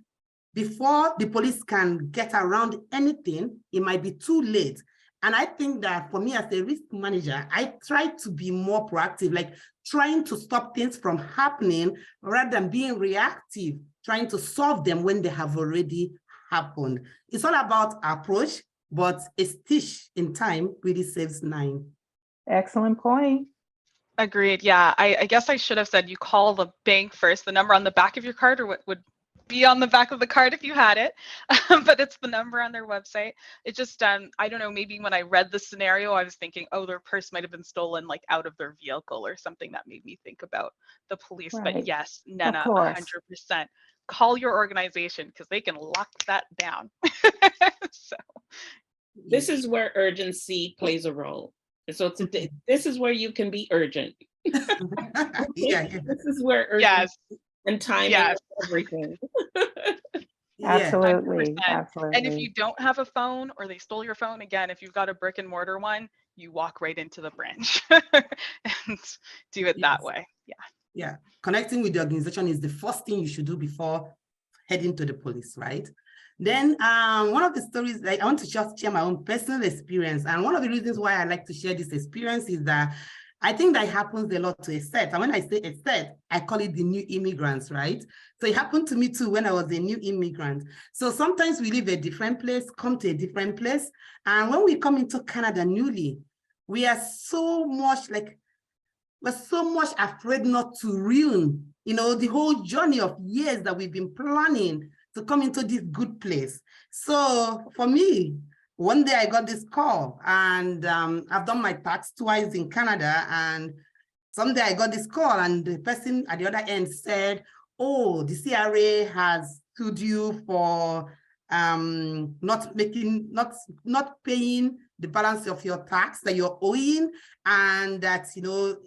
before the police can get around anything, it might be too late. And I think that for me as a risk manager, I try to be more proactive, like trying to stop things from happening rather than being reactive, trying to solve them when they have already happened. It's all about approach, but a stitch in time really saves 9. Excellent point. Agreed. Yeah, I guess I should have said you call the bank first. The number on the back of your card, or what would be on the back of the card if you had it, but it's the number on their website. It just, I don't know, maybe when I read the scenario, I was thinking, oh, their purse might have been stolen like out of their vehicle or something. That made me think about the police. But yes, Nana, 100%. Call your organization because they can lock that down. So this is where urgency plays a role. So this is where you can be urgent. This is where urgency and timing is everything. Absolutely. 100%. Absolutely. And if you don't have a phone, or they stole your phone, again, if you've got a brick and mortar one, you walk right into the branch and do it that way. Yeah. Connecting with the organization is the first thing you should do before heading to the police, right? Then one of the stories, like, I want to just share my own personal experience. And one of the reasons why I like to share this experience is that I think that happens a lot to a set. And when I say a set, I call it the new immigrants, right? So it happened to me too when I was a new immigrant. So sometimes we leave a different place, come to a different place. And when we come into Canada newly, we are so much like, we're so much afraid not to ruin, the whole journey of years that we've been planning to come into this good place. So for me, one day I got this call, and I've done my tax twice in Canada, and someday I got this call, and the person at the other end said, oh, the CRA has sued you for not paying the balance of your tax that you're owing, and that your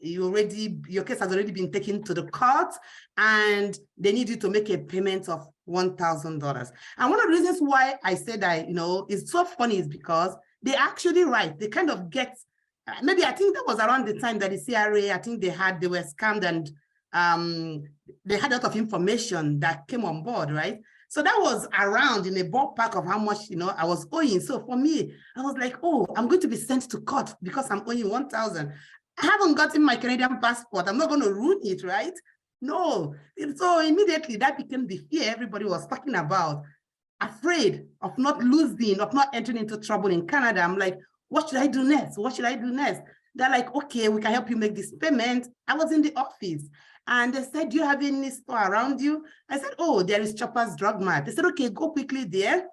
case has already been taken to the court, and they need you to make a payment of $1,000. And one of the reasons why I said that it's so funny is because they actually right. They kind of get, maybe I think that was around the time that the CRA, I think they were scammed, and they had a lot of information that came on board, right? So that was around in a ballpark of how much I was owing. So for me, I was like, oh, I'm going to be sent to court because I'm owing 1,000. I haven't gotten my Canadian passport. I'm not going to ruin it, right? No. So immediately that became the fear everybody was talking about. Afraid of not losing, of not entering into trouble in Canada. I'm like, what should I do next? What should I do next? They're like, okay, we can help you make this payment. I was in the office. And they said, do you have any store around you? I said, oh, there is Chopper's Drug Mart. They said, okay, go quickly there.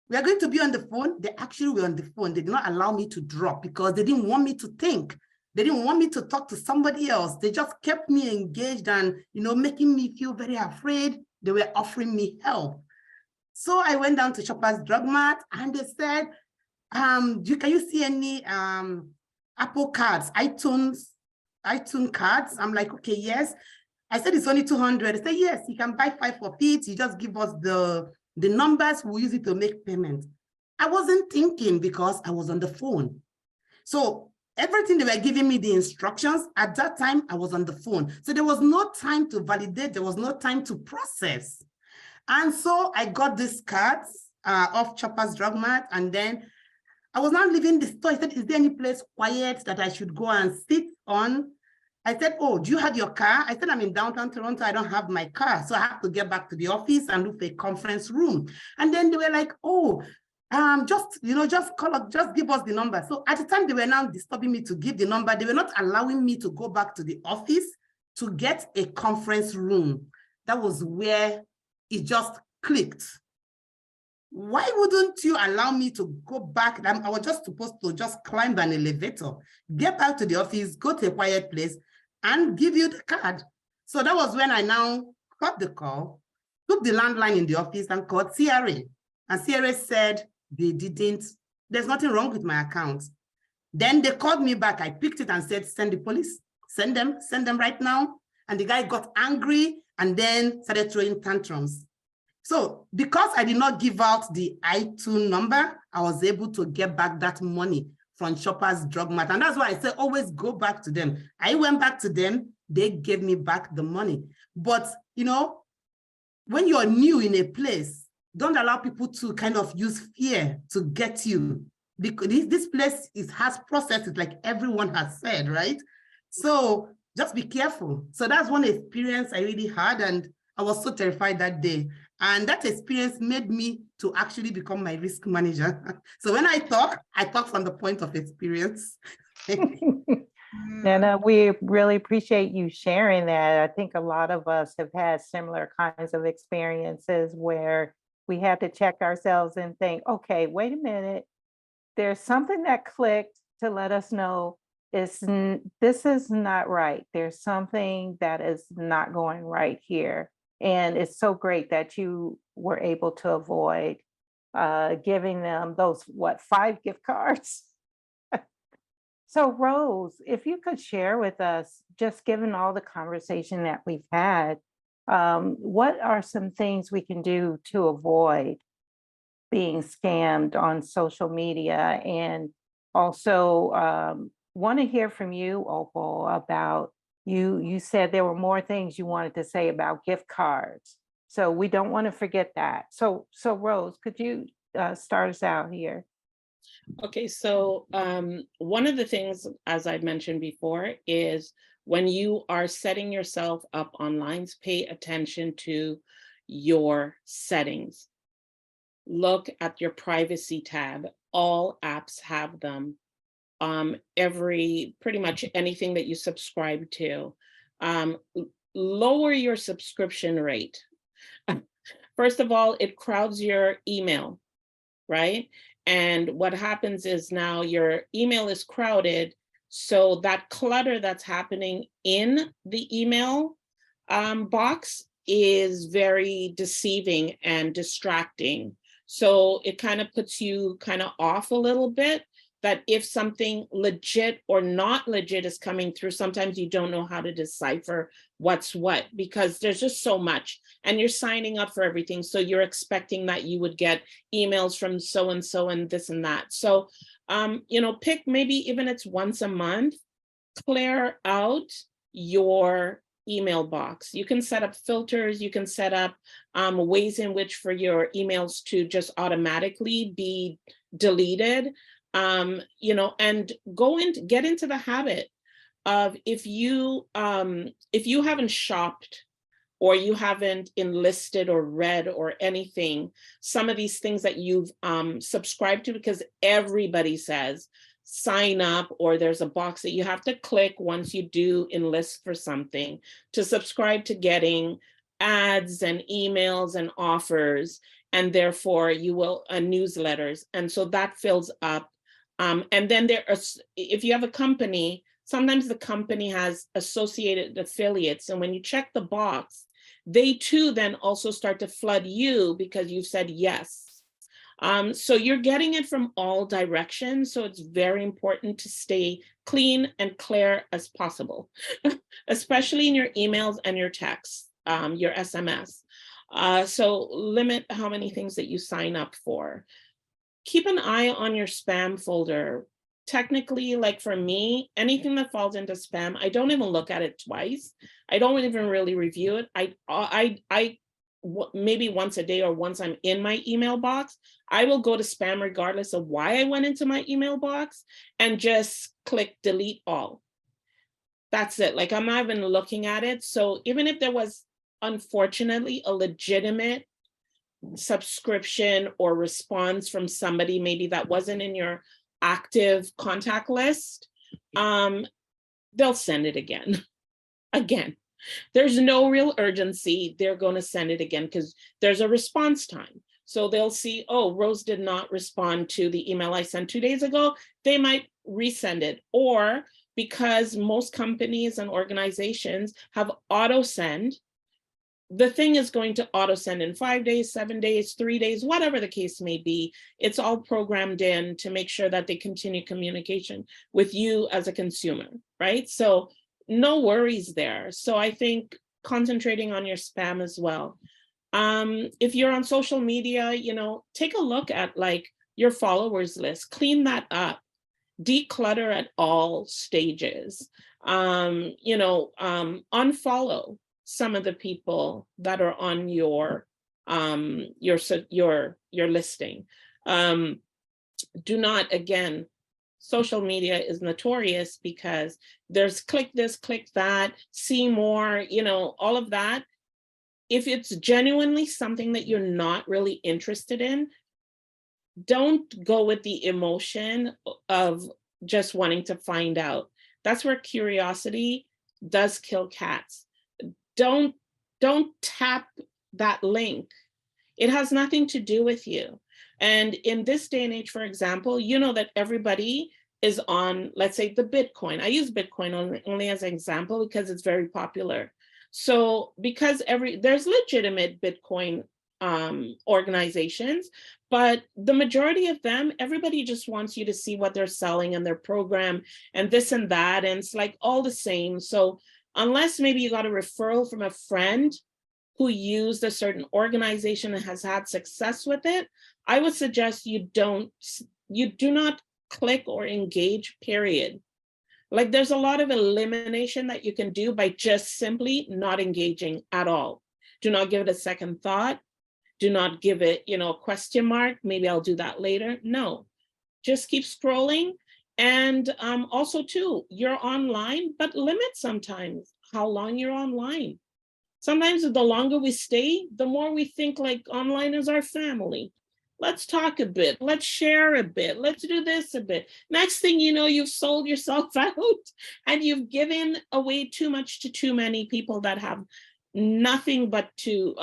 We are going to be on the phone. They actually were on the phone. They did not allow me to drop because they didn't want me to think. They didn't want me to talk to somebody else. They just kept me engaged and, making me feel very afraid. They were offering me help. So I went down to Chopper's Drug Mart, and they said, can you see any Apple cards, iTunes cards? I'm like, okay, yes. I said, it's only 200. They said, yes, you can buy 5 of it. You just give us the numbers, we'll use it to make payment. I wasn't thinking because I was on the phone. So everything they were giving me, the instructions, at that time, I was on the phone. So there was no time to validate. There was no time to process. And so I got these cards off Chopper's Drug Mart, and then I was not leaving the store. I said, is there any place quiet that I should go and sit on? I said, oh, do you have your car? I said, I'm in downtown Toronto. I don't have my car. So I have to get back to the office and look for a conference room. And then they were like, oh, just call up, just give us the number. So at the time they were now disturbing me to give the number. They were not allowing me to go back to the office to get a conference room. That was where it just clicked. Why wouldn't you allow me to go back? I was just supposed to just climb an elevator, get back to the office, go to a quiet place, and give you the card. So that was when I now got the call, took the landline in the office and called CRA. And CRA said there's nothing wrong with my account. Then they called me back. I picked it and said, send the police, send them right now. And the guy got angry and then started throwing tantrums. So because I did not give out the iTunes number, I was able to get back that money from Shoppers Drug Mart. And that's why I said, always go back to them. I went back to them. They gave me back the money. But, when you're new in a place, don't allow people to kind of use fear to get you. Because this place has processes, like everyone has said, right? So just be careful. So that's one experience I really had. And I was so terrified that day. And that experience made me to actually become my risk manager. So when I talk from the point of experience. And we really appreciate you sharing that. I think a lot of us have had similar kinds of experiences where we had to check ourselves and think, okay, wait a minute. There's something that clicked to let us know this is not right. There's something that is not going right here. And it's so great that you were able to avoid giving them those, 5 gift cards? So Rose, if you could share with us, just given all the conversation that we've had, what are some things we can do to avoid being scammed on social media? And also want to hear from you, Opal, about you said there were more things you wanted to say about gift cards. So we don't want to forget that. So Rose, could you start us out here? Okay, so one of the things, as I mentioned before, is when you are setting yourself up online, pay attention to your settings. Look at your privacy tab. All apps have them. Pretty much anything that you subscribe to. Lower your subscription rate. First of all, it crowds your email, right? And what happens is now your email is crowded. So that clutter that's happening in the email box is very deceiving and distracting. So it kind of puts you kind of off a little bit, that if something legit or not legit is coming through, sometimes you don't know how to decipher what's what, because there's just so much and you're signing up for everything. So you're expecting that you would get emails from so-and-so and this and that. So, pick maybe even it's once a month, clear out your email box. You can set up filters, you can set up ways in which for your emails to just automatically be deleted. And get into the habit of if you haven't shopped or you haven't enlisted or read or anything, some of these things that you've subscribed to, because everybody says sign up, or there's a box that you have to click once you do enlist for something to subscribe to getting ads and emails and offers, and therefore you will newsletters, and so that fills up. And then if you have a company, sometimes the company has associated affiliates, and when you check the box, they too then also start to flood you because you said yes. So you're getting it from all directions. So it's very important to stay clean and clear as possible, especially in your emails and your texts, your SMS. So limit how many things that you sign up for. Keep an eye on your spam folder. Technically, like for me, anything that falls into spam, I don't even look at it twice. I don't even really review it. I maybe once a day or once I'm in my email box, I will go to spam regardless of why I went into my email box and just click delete all. That's it. Like I'm not even looking at it. So even if there was, unfortunately, a legitimate subscription or response from somebody maybe that wasn't in your active contact list, they'll send it again. There's no real urgency. They're going to send it again because there's a response time. So they'll see, oh, Rose did not respond to the email I sent 2 days ago. They might resend it. Or because most companies and organizations have auto send, the thing is going to auto send in 5 days, 7 days, 3 days, whatever the case may be. It's all programmed in to make sure that they continue communication with you as a consumer, right? So no worries there. So I think concentrating on your spam as well. If you're on social media, take a look at like your followers list, clean that up, declutter at all stages, unfollow some of the people that are on your listing. Do not, again, social media is notorious because there's click this, click that, see more, all of that. If it's genuinely something that you're not really interested in, don't go with the emotion of just wanting to find out. That's where curiosity does kill cats. Don't tap that link. It has nothing to do with you. And in this day and age, for example, that everybody is on, let's say, the Bitcoin. I use Bitcoin only as an example because it's very popular. So because there's legitimate Bitcoin organizations, but the majority of them, everybody just wants you to see what they're selling and their program and this and that. And it's like all the same. So unless maybe you got a referral from a friend who used a certain organization and has had success with it, I would suggest you do not click or engage, period. Like there's a lot of elimination that you can do by just simply not engaging at all. Do not give it a second thought. Do not give it, a question mark. Maybe I'll do that later. No, just keep scrolling. And also too, you're online, but limit sometimes how long you're online. Sometimes the longer we stay, the more we think like online is our family. Let's talk a bit, let's share a bit, let's do this a bit. Next thing you know, you've sold yourself out and you've given away too much to too many people that have nothing but to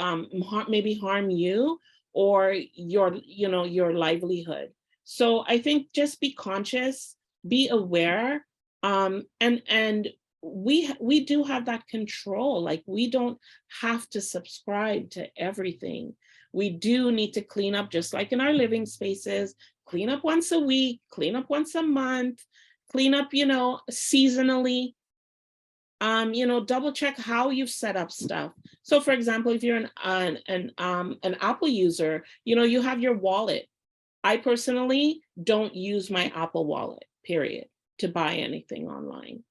maybe harm you or your livelihood. So I think just be conscious, be aware, and we do have that control. Like, we don't have to subscribe to everything. We do need to clean up, just like in our living spaces, clean up once a week, clean up once a month, clean up, seasonally. Double check how you've set up stuff. So for example, if you're an Apple user, you have your wallet. I personally don't use my Apple Wallet, period, to buy anything online,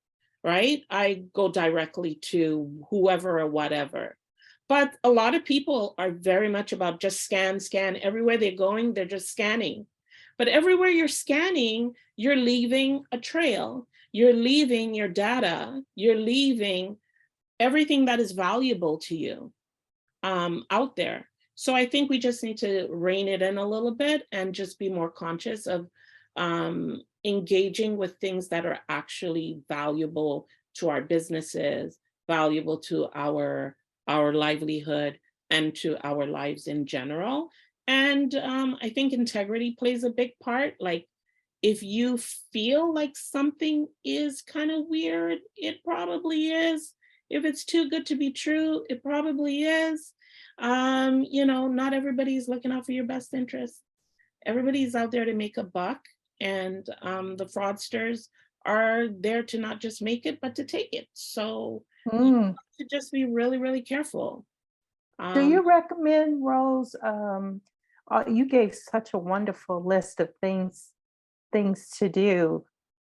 right? I go directly to whoever or whatever. But a lot of people are very much about just scan. Everywhere they're going, they're just scanning. But everywhere you're scanning, you're leaving a trail. You're leaving your data. You're leaving everything that is valuable to you out there. So I think we just need to rein it in a little bit and just be more conscious of engaging with things that are actually valuable to our businesses, valuable to our livelihood and to our lives in general. And I think integrity plays a big part. Like, if you feel like something is kind of weird, it probably is. If it's too good to be true, it probably is. Not everybody's looking out for your best interest. Everybody's out there to make a buck, and the fraudsters are there to not just make it, but to take it. So you have to just be really, really careful. Do you recommend, Rose? You gave such a wonderful list of things to do.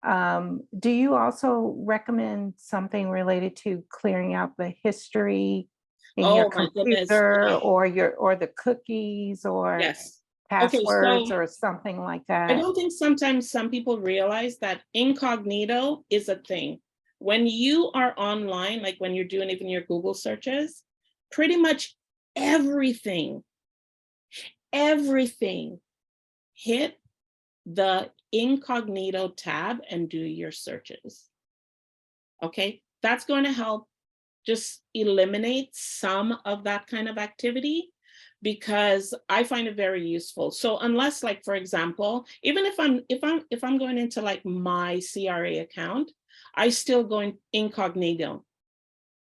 Do you also recommend something related to clearing out the history in your computer, or the cookies, or yes, passwords, or something like that? I don't think sometimes some people realize that incognito is a thing. When you are online, like when you're doing even your Google searches, pretty much everything, hit the incognito tab and do your searches. Okay, that's going to help just eliminate some of that kind of activity, because I find it very useful. So unless, like, for example, even if I'm going into like my CRA account, I still go in incognito.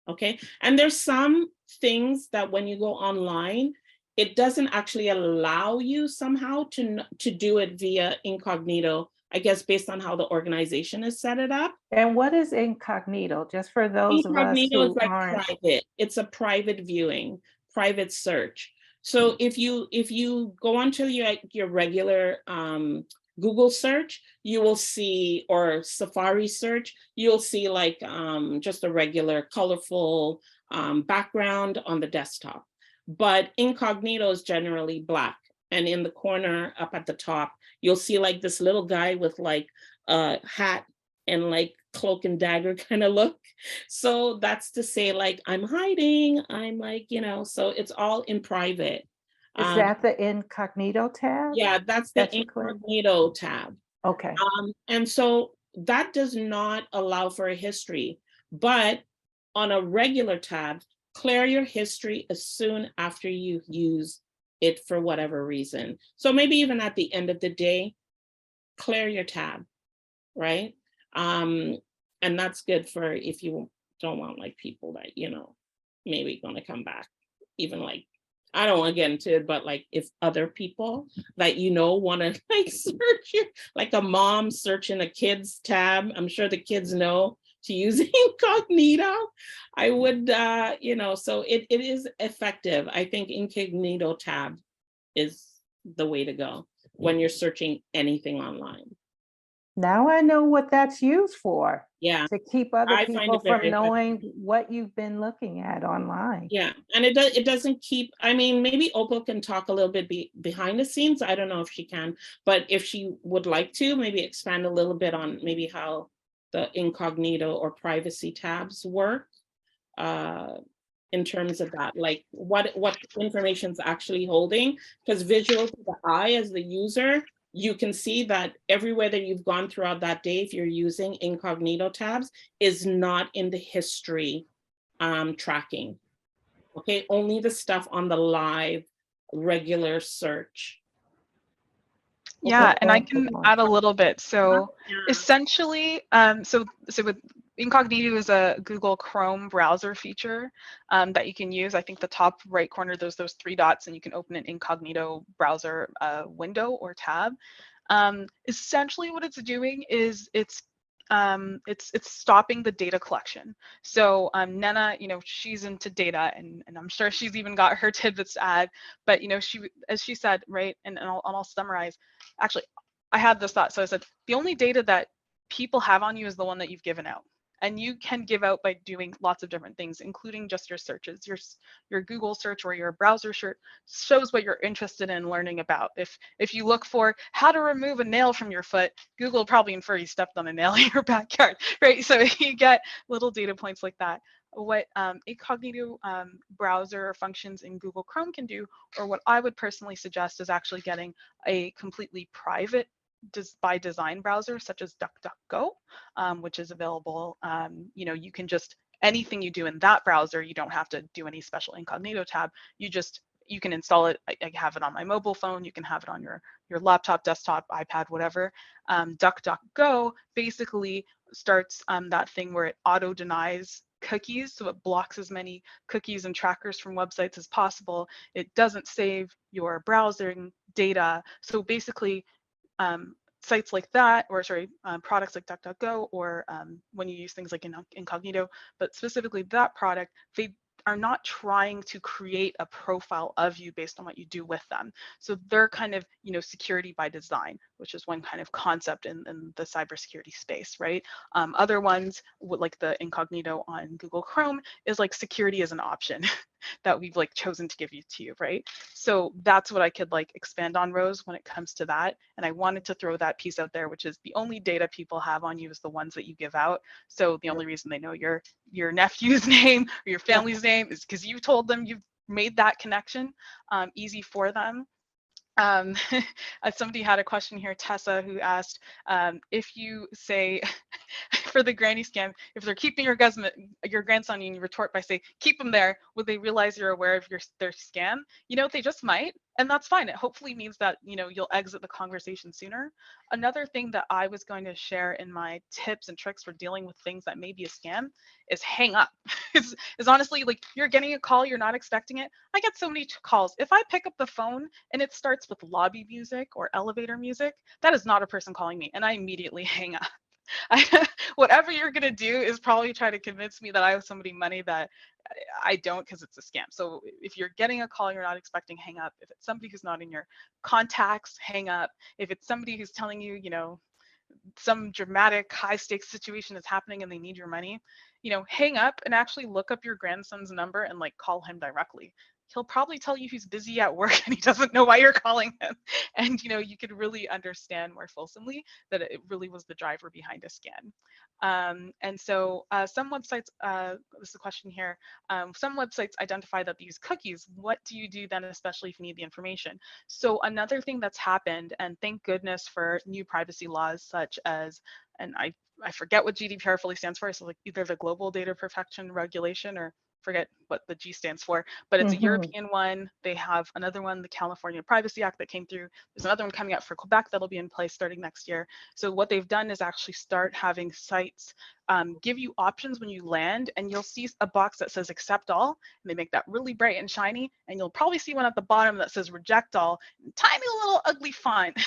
Okay, and there's some things that when you go online, it doesn't actually allow you somehow to do it via incognito, I guess, based on how the organization has set it up. And what is incognito? Just for those of us who is like aren't private. It's a private viewing, private search. So if you go onto your regular Google search, you will see, or Safari search, you'll see like just a regular colorful background on the desktop. But incognito is generally black. And in the corner up at the top, you'll see like this little guy with like a hat and like cloak and dagger kind of look. So that's to say, like, I'm hiding, I'm like, so it's all in private. Is that the incognito tab? Yeah, that's the incognito tab. Okay. And so that does not allow for a history, but on a regular tab, clear your history as soon after you use it for whatever reason. So maybe even at the end of the day, clear your tab, right? And that's good for if you don't want like people that, maybe gonna come back, even like, I don't want to get into it, but like if other people that want to like search your, like a mom searching a kid's tab, I'm sure the kids know to use incognito. I would, so it is effective. I think incognito tab is the way to go when you're searching anything online. Now I know what that's used for, Yeah, to keep other I find people it very from knowing frustrating. what you've been looking at online. Yeah, and it doesn't keep, I mean, maybe Opal can talk a little bit behind the scenes. I don't know if she can, but if she would like to, maybe expand a little bit on maybe how the incognito or privacy tabs work, uh, in terms of that, like what information is actually holding, because visual to the eye as the user, you can see that everywhere that you've gone throughout that day, if you're using incognito tabs, is not in the history tracking. Okay, only the stuff on the live regular search. Yeah, and I That's the can point. add a little bit. So Yeah. essentially, so with Incognito is a Google Chrome browser feature that you can use. I think the top right corner, there's those three dots, and you can open an incognito browser window or tab. Essentially, what it's doing is it's stopping the data collection. So Nena, she's into data, and I'm sure she's even got her tidbits to add. But as she said, right, and I'll summarize. Actually, I had this thought. So I said the only data that people have on you is the one that you've given out. And you can give out by doing lots of different things, including just your searches. Your Google search or your browser search shows what you're interested in learning about. If you look for how to remove a nail from your foot, Google will probably infer you stepped on a nail in your backyard, right? So you get little data points like that. What incognito browser functions in Google Chrome can do, or what I would personally suggest, is actually getting a completely private by design browser such as DuckDuckGo, which is available. You can just, anything you do in that browser, you don't have to do any special incognito tab. You can install it. I have it on my mobile phone. You can have it on your laptop, desktop, iPad, whatever. DuckDuckGo basically starts that thing where it auto denies cookies, so it blocks as many cookies and trackers from websites as possible. It doesn't save your browsing data. So basically, sites like that, or sorry, products like DuckDuckGo, or when you use things like Incognito, but specifically that product, they are not trying to create a profile of you based on what you do with them. So they're kind of, security by design, which is one kind of concept in the cybersecurity space, right? Other ones, like the Incognito on Google Chrome, is like security as an option that we've chosen to give to you, right? So that's what I could expand on, Rose, when it comes to that. And I wanted to throw that piece out there, which is the only data people have on you is the ones that you give out. So the only reason they know your nephew's name or your family's name is because you told them, you've made that connection easy for them. Somebody had a question here, Tessa, who asked if you say for the granny scam, if they're keeping your grandson and you retort by saying, keep them there, would they realize you're aware of their scam? They just might, and that's fine. It hopefully means that, you'll exit the conversation sooner. Another thing that I was going to share in my tips and tricks for dealing with things that may be a scam is hang up. is honestly, you're getting a call, you're not expecting it. I get so many calls. If I pick up the phone and it starts with lobby music or elevator music, that is not a person calling me, and I immediately hang up. Whatever you're going to do is probably try to convince me that I owe somebody money that I don't, because it's a scam. So if you're getting a call you're not expecting, hang up. If it's somebody who's not in your contacts, hang up. If it's somebody who's telling you, some dramatic high stakes situation is happening and they need your money, hang up and actually look up your grandson's number and call him directly. He'll probably tell you he's busy at work and he doesn't know why you're calling him. And you could really understand more fulsomely that it really was the driver behind a scam. And so some websites, this is a question here, some websites identify that they use cookies. What do you do then, especially if you need the information? So another thing that's happened, and thank goodness for new privacy laws such as, and I forget what GDPR fully stands for, so either the Global Data Protection Regulation, or forget what the G stands for, but it's a European one. They have another one, the California Privacy Act, that came through. There's another one coming out for Quebec that'll be in place starting next year. So what they've done is actually start having sites give you options when you land, and you'll see a box that says accept all, and they make that really bright and shiny, and you'll probably see one at the bottom that says reject all, tiny little ugly font.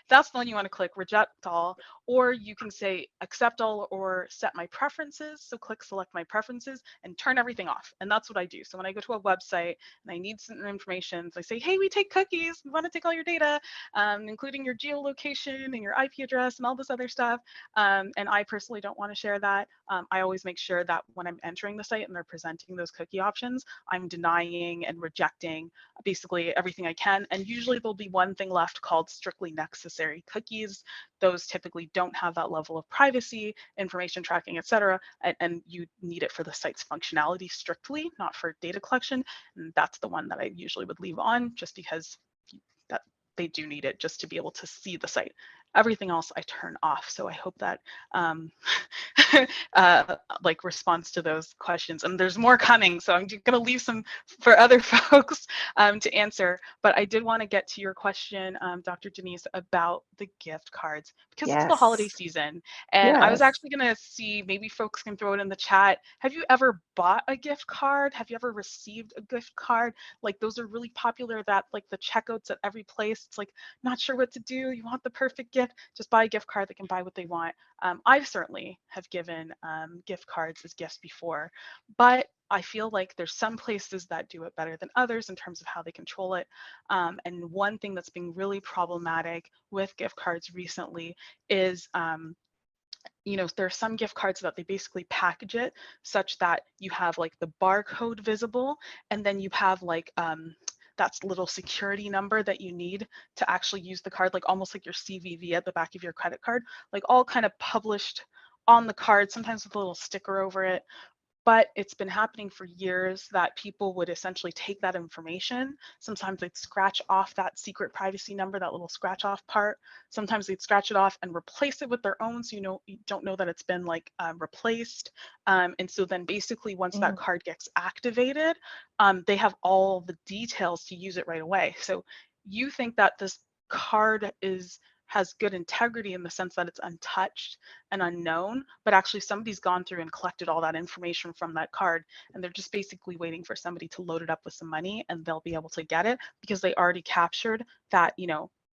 That's the one you want to click, reject all, or you can say accept all or set my preferences. So click select my preferences and turn everything off. And that's what I do. So when I go to a website and I need some information, so I say, hey, we take cookies, we want to take all your data, including your geolocation and your IP address and all this other stuff. And I personally don't want to share that. I always make sure that when I'm entering the site and they're presenting those cookie options, I'm denying and rejecting basically everything I can. And usually there'll be one thing left called strictly necessary cookies. Those typically don't have that level of privacy, information tracking, et cetera, and you need it for the site's functionality strictly, not for data collection. And that's the one that I usually would leave on, just because that they do need it just to be able to see the site. Everything else I turn off. So I hope that like responds to those questions. And there's more coming, so I'm going to leave some for other folks to answer. But I did want to get to your question, Dr. Denise, about the gift cards, because it's the holiday Yes. season. And I was Yes. actually going to see, maybe folks can throw it in the chat. Have you ever bought a gift card? Have you ever received a gift card? Like, those are really popular, that like the checkouts at every place. It's like, not sure what to do. You want the perfect gift, just buy a gift card that can buy what they want. I certainly have given gift cards as gifts before, but I feel like there's some places that do it better than others in terms of how they control it. And one thing that's been really problematic with gift cards recently is there are some gift cards that they basically package it such that you have like the barcode visible, and then you have like that's little security number that you need to actually use the card, like almost like your CVV at the back of your credit card, like all kind of published on the card, sometimes with a little sticker over it. But it's been happening for years that people would essentially take that information. Sometimes they'd scratch off that secret privacy number, that little scratch off part. Sometimes they'd scratch it off and replace it with their own, so you don't know that it's been like replaced. And so then basically once that card gets activated, they have all the details to use it right away. So you think that this card has good integrity in the sense that it's untouched and unknown, but actually somebody's gone through and collected all that information from that card, and they're just basically waiting for somebody to load it up with some money, and they'll be able to get it because they already captured that,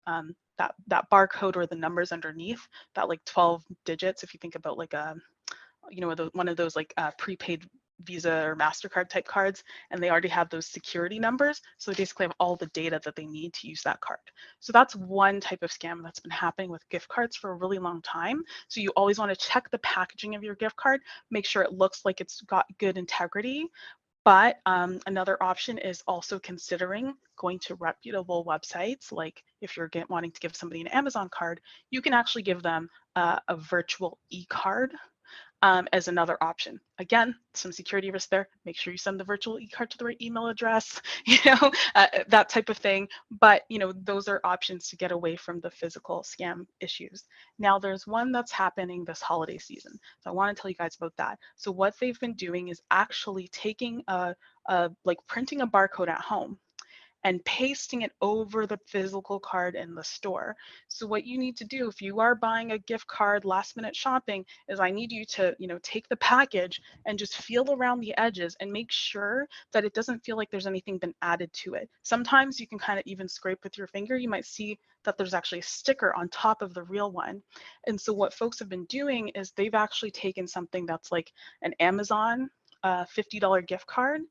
that barcode or the numbers underneath, that like 12 digits. If you think about like one of those like prepaid Visa or MasterCard type cards, and they already have those security numbers. So they basically have all the data that they need to use that card. So that's one type of scam that's been happening with gift cards for a really long time. So you always want to check the packaging of your gift card, make sure it looks like it's got good integrity. But another option is also considering going to reputable websites. Like if you're wanting to give somebody an Amazon card, you can actually give them a virtual e-card as another option. Again, some security risk there. Make sure you send the virtual e-card to the right email address, that type of thing. But, those are options to get away from the physical scam issues. Now, there's one that's happening this holiday season. So I want to tell you guys about that. So what they've been doing is actually taking like printing a barcode at home and pasting it over the physical card in the store. So what you need to do if you are buying a gift card, last minute shopping, is I need you to, take the package and just feel around the edges and make sure that it doesn't feel like there's anything been added to it. Sometimes you can kind of even scrape with your finger. You might see that there's actually a sticker on top of the real one. And so what folks have been doing is they've actually taken something that's like an Amazon $50 gift card,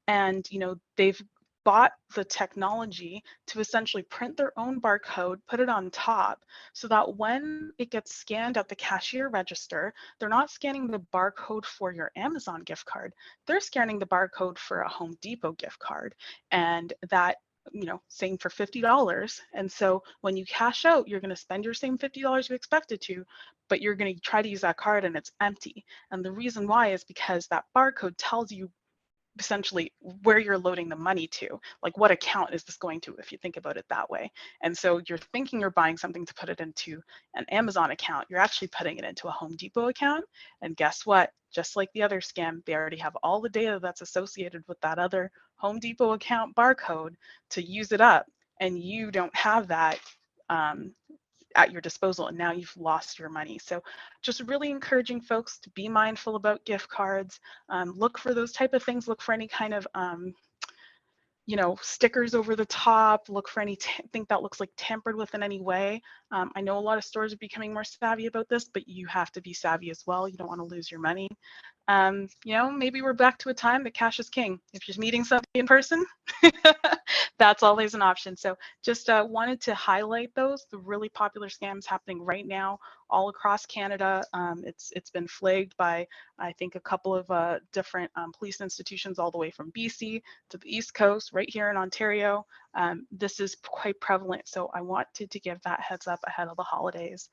and they've bought the technology to essentially print their own barcode, put it on top, so that when it gets scanned at the cashier register, they're not scanning the barcode for your Amazon gift card, they're scanning the barcode for a Home Depot gift card, and that saying for $50. And so when you cash out, you're going to spend your same $50 you expected to, but you're going to try to use that card and it's empty. And the reason why is because that barcode tells you essentially where you're loading the money to, like what account is this going to, if you think about it that way. And so you're thinking you're buying something to put it into an Amazon account, you're actually putting it into a Home Depot account. And guess what? Just like the other scam, they already have all the data that's associated with that other Home Depot account barcode to use it up. And you don't have that at your disposal, and now you've lost your money. So just really encouraging folks to be mindful about gift cards. Look for those type of things. Look for any kind of stickers over the top. Look for anything that looks like tampered with in any way. I know a lot of stores are becoming more savvy about this, but you have to be savvy as well. You don't want to lose your money. Maybe we're back to a time that cash is king. If you're meeting somebody in person, that's always an option. So just wanted to highlight the really popular scams happening right now all across Canada. It's been flagged by, I think, a couple of different police institutions all the way from BC to the East Coast, right here in Ontario. This is quite prevalent. So I wanted to give that heads up ahead of the holidays.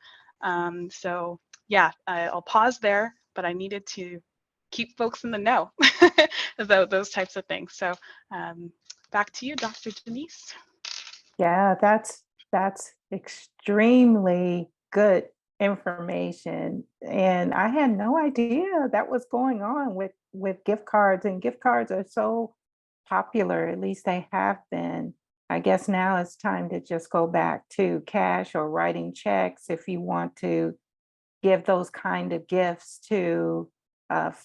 So yeah, I'll pause there, but I needed to keep folks in the know about those types of things. So back to you, Dr. Denise. Yeah, that's extremely good information. And I had no idea that was going on with gift cards, and gift cards are so popular, at least they have been. I guess now it's time to just go back to cash or writing checks if you want to give those kind of gifts to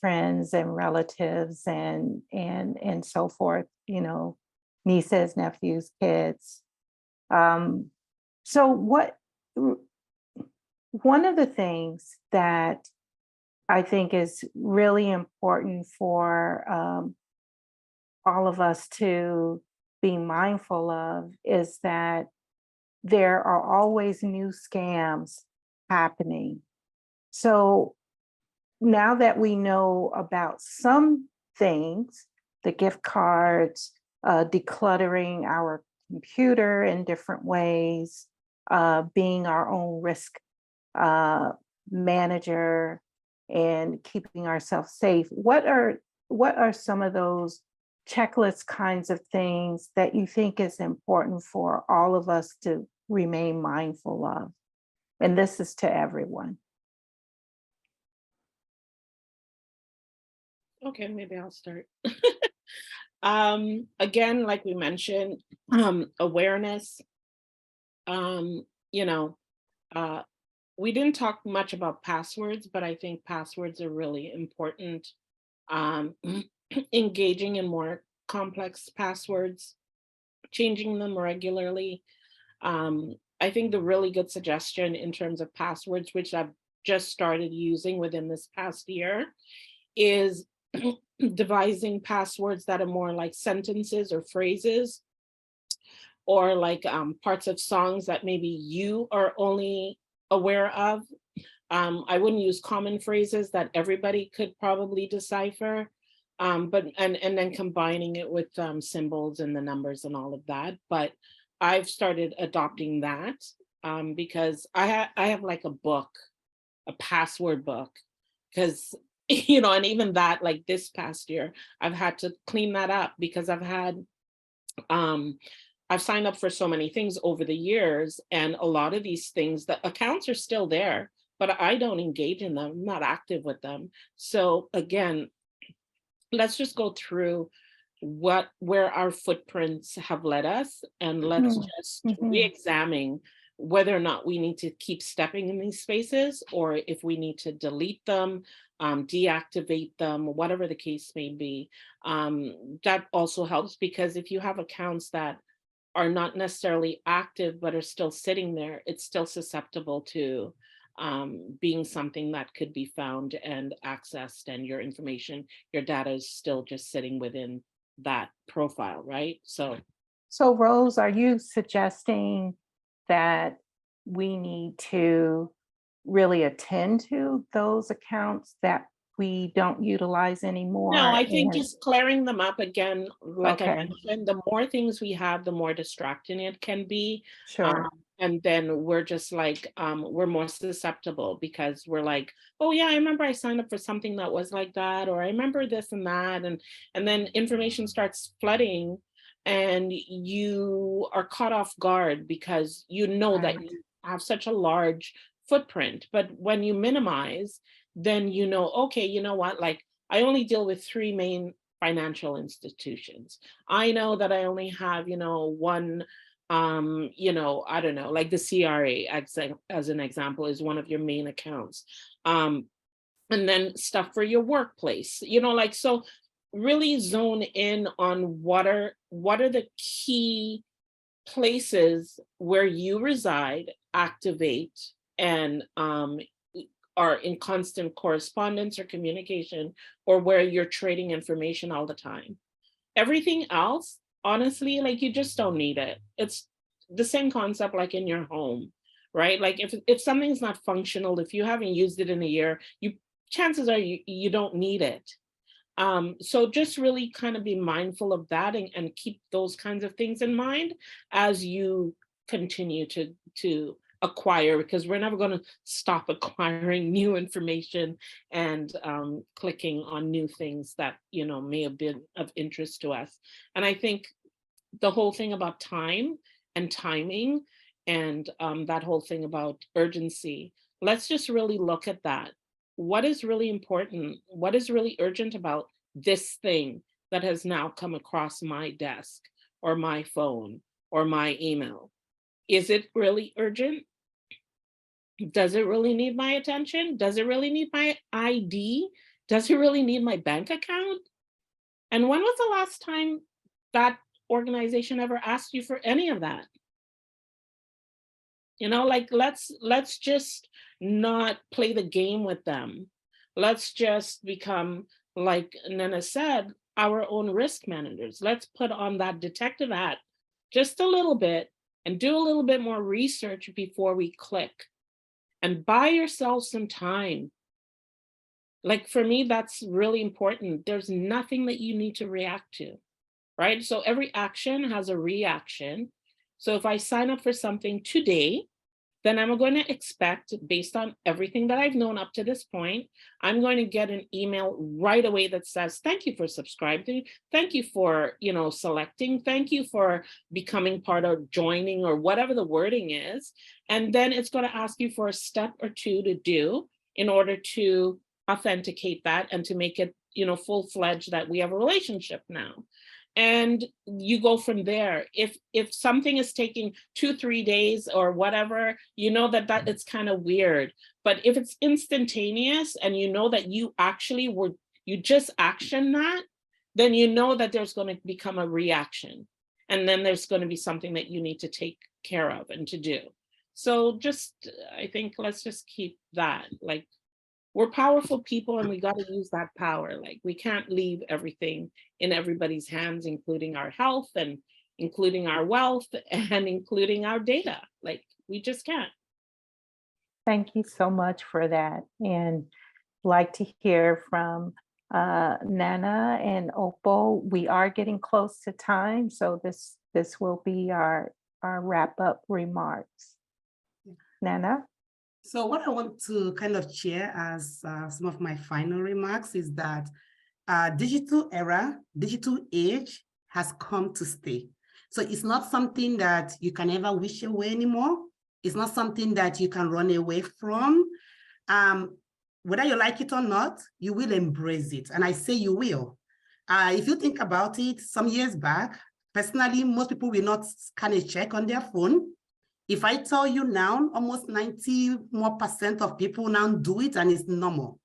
friends and relatives and so forth, nieces, nephews, kids. So one of the things that I think is really important for all of us to be mindful of is that there are always new scams happening. So now that we know about some things, the gift cards, decluttering our computer in different ways, being our own risk manager and keeping ourselves safe, what are some of those checklist kinds of things that you think is important for all of us to remain mindful of? And this is to everyone. Okay, maybe I'll start. Again, like we mentioned, awareness. We didn't talk much about passwords, but I think passwords are really important. Engaging in more complex passwords, changing them regularly. I think the really good suggestion in terms of passwords, which I've just started using within this past year, is devising passwords that are more like sentences or phrases, or like parts of songs that maybe you are only aware of. I wouldn't use common phrases that everybody could probably decipher, but then combining it with symbols and the numbers and all of that. But I've started adopting that because I have like a book, a password book, because and even that, like this past year, I've had to clean that up because I've signed up for so many things over the years, and a lot of these things, the accounts are still there, but I don't engage in them. I'm not active with them. So again, let's just go through where our footprints have led us, and let's just re-examine whether or not we need to keep stepping in these spaces, or if we need to delete them, deactivate them, whatever the case may be. That also helps, because if you have accounts that are not necessarily active but are still sitting there, it's still susceptible to being something that could be found and accessed, and your information, your data is still just sitting within that profile, right? So Rose, are you suggesting that we need to really attend to those accounts that we don't utilize anymore? no, I think just clearing them up again, like I Okay. mentioned, the more things we have, the more distracting it can be. Sure. And then we're just like, we're more susceptible, because we're like, oh yeah, I remember I signed up for something that was like that, or I remember this and that. And then information starts flooding, and you are caught off guard because you know that Right. you have such a large footprint. But when you minimize, then you know, okay, you know what, like I only deal with 3 main financial institutions. I know that I only have, one You know, I don't know, like the CRA as an example is one of your main accounts. And then stuff for your workplace, you know, like, so really zone in on what are the key places where you reside, activate, and are in constant correspondence or communication, or where you're trading information all the time. Everything else, honestly, like, you just don't need it. It's the same concept like in your home, right? Like if something's not functional, if you haven't used it in a year, chances are you don't need it. So just really kind of be mindful of that, and keep those kinds of things in mind as you continue to acquire, because we're never going to stop acquiring new information and clicking on new things that, you know, may have been of interest to us. And I think the whole thing about time and timing, and that whole thing about urgency, let's just really look at that. What is really important? What is really urgent about this thing that has now come across my desk or my phone or my email? Is it really urgent? Does it really need my attention? Does it really need my ID? Does it really need my bank account? And when was the last time that organization ever asked you for any of that? You know, like, let's just not play the game with them. Let's just become, like Nana said, our own risk managers. Let's put on that detective hat just a little bit and do a little bit more research before we click, and buy yourself some time. Like, for me, that's really important. There's nothing that you need to react to, right? So every action has a reaction. So if I sign up for something today, then I'm going to expect, based on everything that I've known up to this point, I'm going to get an email right away that says, thank you for subscribing. Thank you for, you know, selecting. Thank you for becoming part of joining, or whatever the wording is. And then it's going to ask you for a step or two to do in order to authenticate that and to make it, you know, full-fledged that we have a relationship now. And you go from there. If something is taking 2-3 days or whatever, you know that it's kind of weird. But if it's instantaneous, and you know that you actually you just action that, then you know that there's going to become a reaction. And then there's going to be something that you need to take care of and to do. So just, I think, let's just keep that, like, we're powerful people, and we got to use that power. Like, we can't leave everything in everybody's hands, including our health, and including our wealth, and including our data. Like, we just can't. Thank you so much for that. And like to hear from Nana and Opal. We are getting close to time, so this will be our wrap-up remarks. Nana? So what I want to kind of share as some of my final remarks is that digital age has come to stay. So it's not something that you can ever wish away anymore. It's not something that you can run away from. Whether you like it or not, you will embrace it. And I say you will. If you think about it, some years back, personally, most people will not scan a check on their phone. If I tell you now, almost 90% more of people now do it, and it's normal.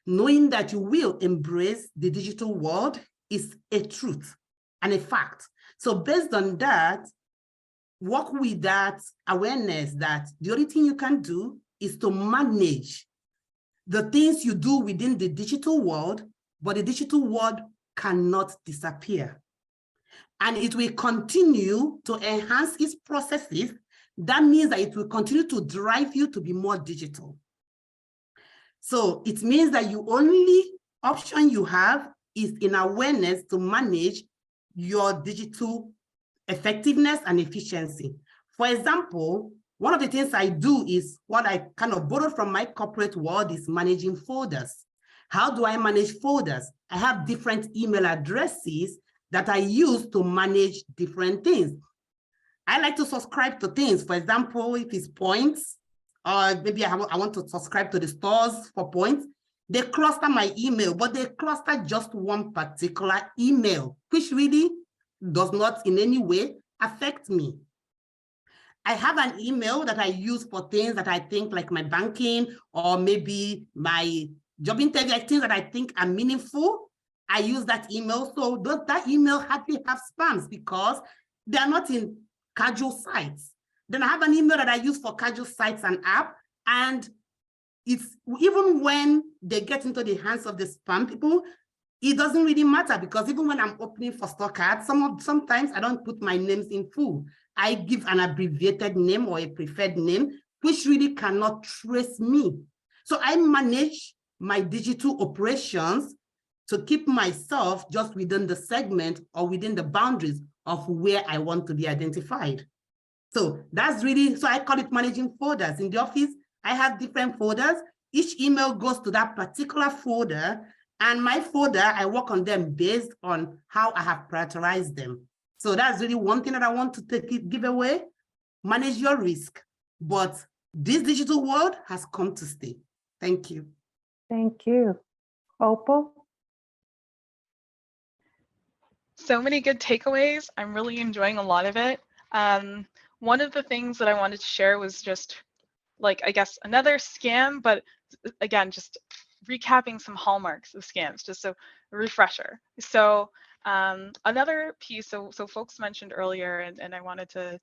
Knowing that you will embrace the digital world is a truth and a fact. So based on that, work with that awareness that the only thing you can do is to manage the things you do within the digital world, but the digital world cannot disappear. And it will continue to enhance its processes. That means that it will continue to drive you to be more digital. So it means that the only option you have is in awareness to manage your digital effectiveness and efficiency. For example, one of the things I do is what I kind of borrowed from my corporate world is managing folders. How do I manage folders? I have different email addresses that I use to manage different things. I like to subscribe to things. For example, if it's points, or maybe I want to subscribe to the stores for points, they cluster my email, but they cluster just one particular email, which really does not in any way affect me. I have an email that I use for things that I think like my banking or maybe my job interview, like things that I think are meaningful. I use that email. So does that email hardly have spams because they are not in casual sites. Then I have an email that I use for casual sites and app. And it's even when they get into the hands of the spam people, it doesn't really matter because even when I'm opening for stock cards, sometimes I don't put my names in full. I give an abbreviated name or a preferred name, which really cannot trace me. So I manage my digital operations to keep myself just within the segment or within the boundaries of where I want to be identified. So that's really, so I call it managing folders. In the office, I have different folders. Each email goes to that particular folder, and my folder, I work on them based on how I have prioritized them. So that's really one thing that I want to give away. Manage your risk. But this digital world has come to stay. Thank you. Thank you. Opal? So many good takeaways. I'm really enjoying a lot of it. One of the things that I wanted to share was just like, I guess, another scam, but again, just recapping some hallmarks of scams, just so a refresher. So another piece, so folks mentioned earlier, and I wanted to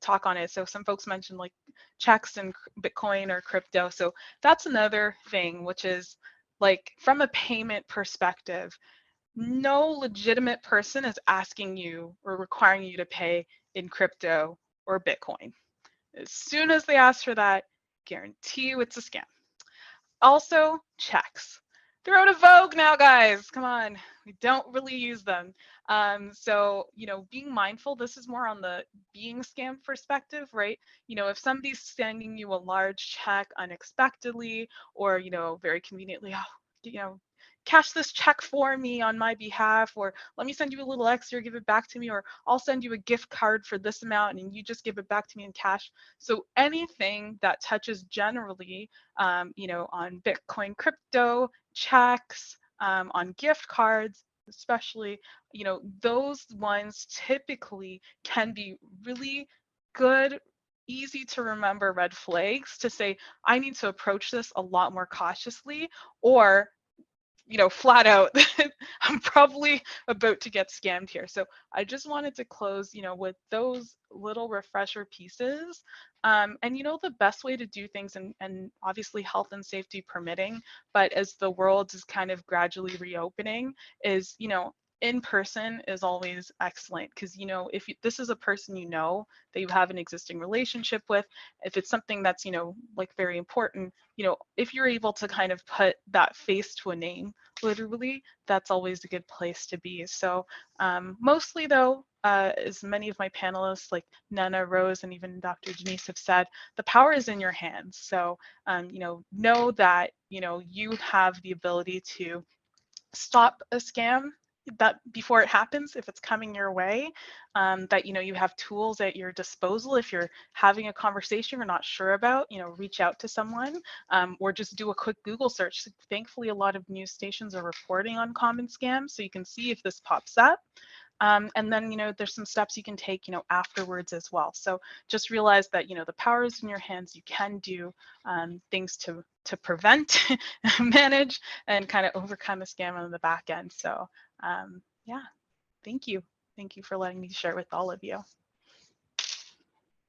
talk on it. So some folks mentioned like checks and Bitcoin or crypto. So that's another thing, which is like from a payment perspective, no legitimate person is asking you or requiring you to pay in crypto or Bitcoin. As soon as they ask for that, guarantee you it's a scam. Also, checks. They're out of vogue now, guys. Come on, we don't really use them. So, being mindful, this is more on the being scammed perspective, right? If somebody's sending you a large check unexpectedly or, very conveniently, cash this check for me on my behalf, or let me send you a little extra, give it back to me, or I'll send you a gift card for this amount and you just give it back to me in cash. So anything that touches generally, on Bitcoin, crypto, checks, on gift cards, especially, those ones typically can be really good, easy to remember red flags to say, I need to approach this a lot more cautiously, or flat out, I'm probably about to get scammed here. So I just wanted to close, with those little refresher pieces. And the best way to do things, and obviously health and safety permitting, but as the world is kind of gradually reopening, is, in person is always excellent, because if this is a person that you have an existing relationship with, if it's something that's like very important, if you're able to kind of put that face to a name, literally, that's always a good place to be. So mostly though, as many of my panelists like Nana, Rose, and even Dr. Denise have said, the power is in your hands. So know that you have the ability to stop a scam that before it happens, if it's coming your way, that you have tools at your disposal. If you're having a conversation you're not sure about, reach out to someone, or just do a quick Google search. Thankfully, a lot of news stations are reporting on common scams, so you can see if this pops up. And then, there's some steps you can take, afterwards as well. So just realize that, the power is in your hands. You can do things to prevent, manage, and kind of overcome a scam on the back end. So yeah, thank you. Thank you for letting me share with all of you.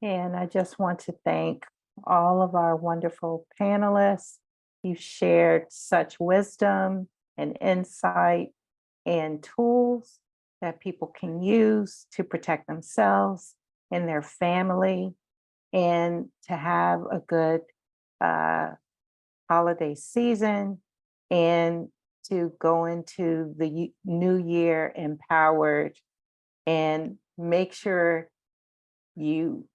And I just want to thank all of our wonderful panelists. You shared such wisdom and insight and tools that people can use to protect themselves and their family, and to have a good holiday season, and to go into the new year empowered, and make sure you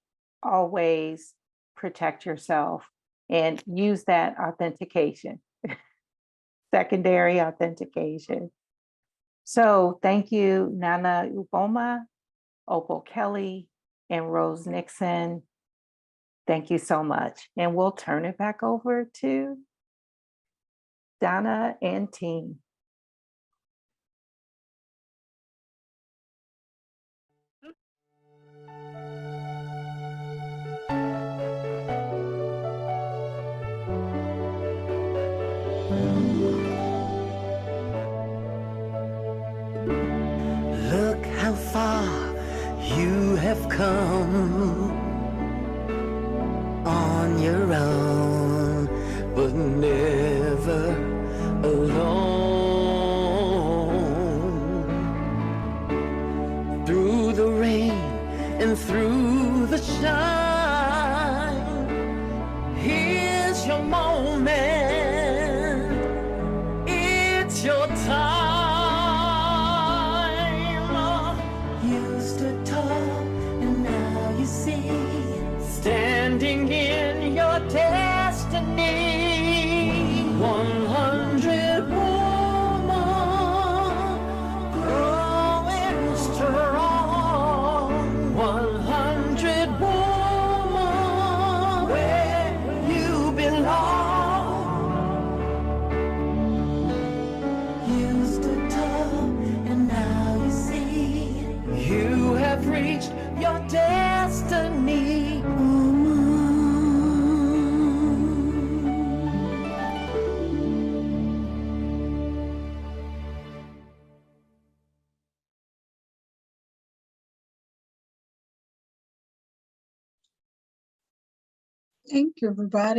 always protect yourself and use that authentication, secondary authentication. So thank you, Nana Uboma, Opal Kelly, and Rose Nixon. Thank you so much. And we'll turn it back over to Donna and team. have come on your own, but never alone. Through the rain and through the shine, here's your moment, it's your time. You stood tall and now you see, standing in your destiny. 100 woman, growing strong. 100 woman, where you belong. You stood tall and now you see, you have reached your destiny. Thank you, everybody.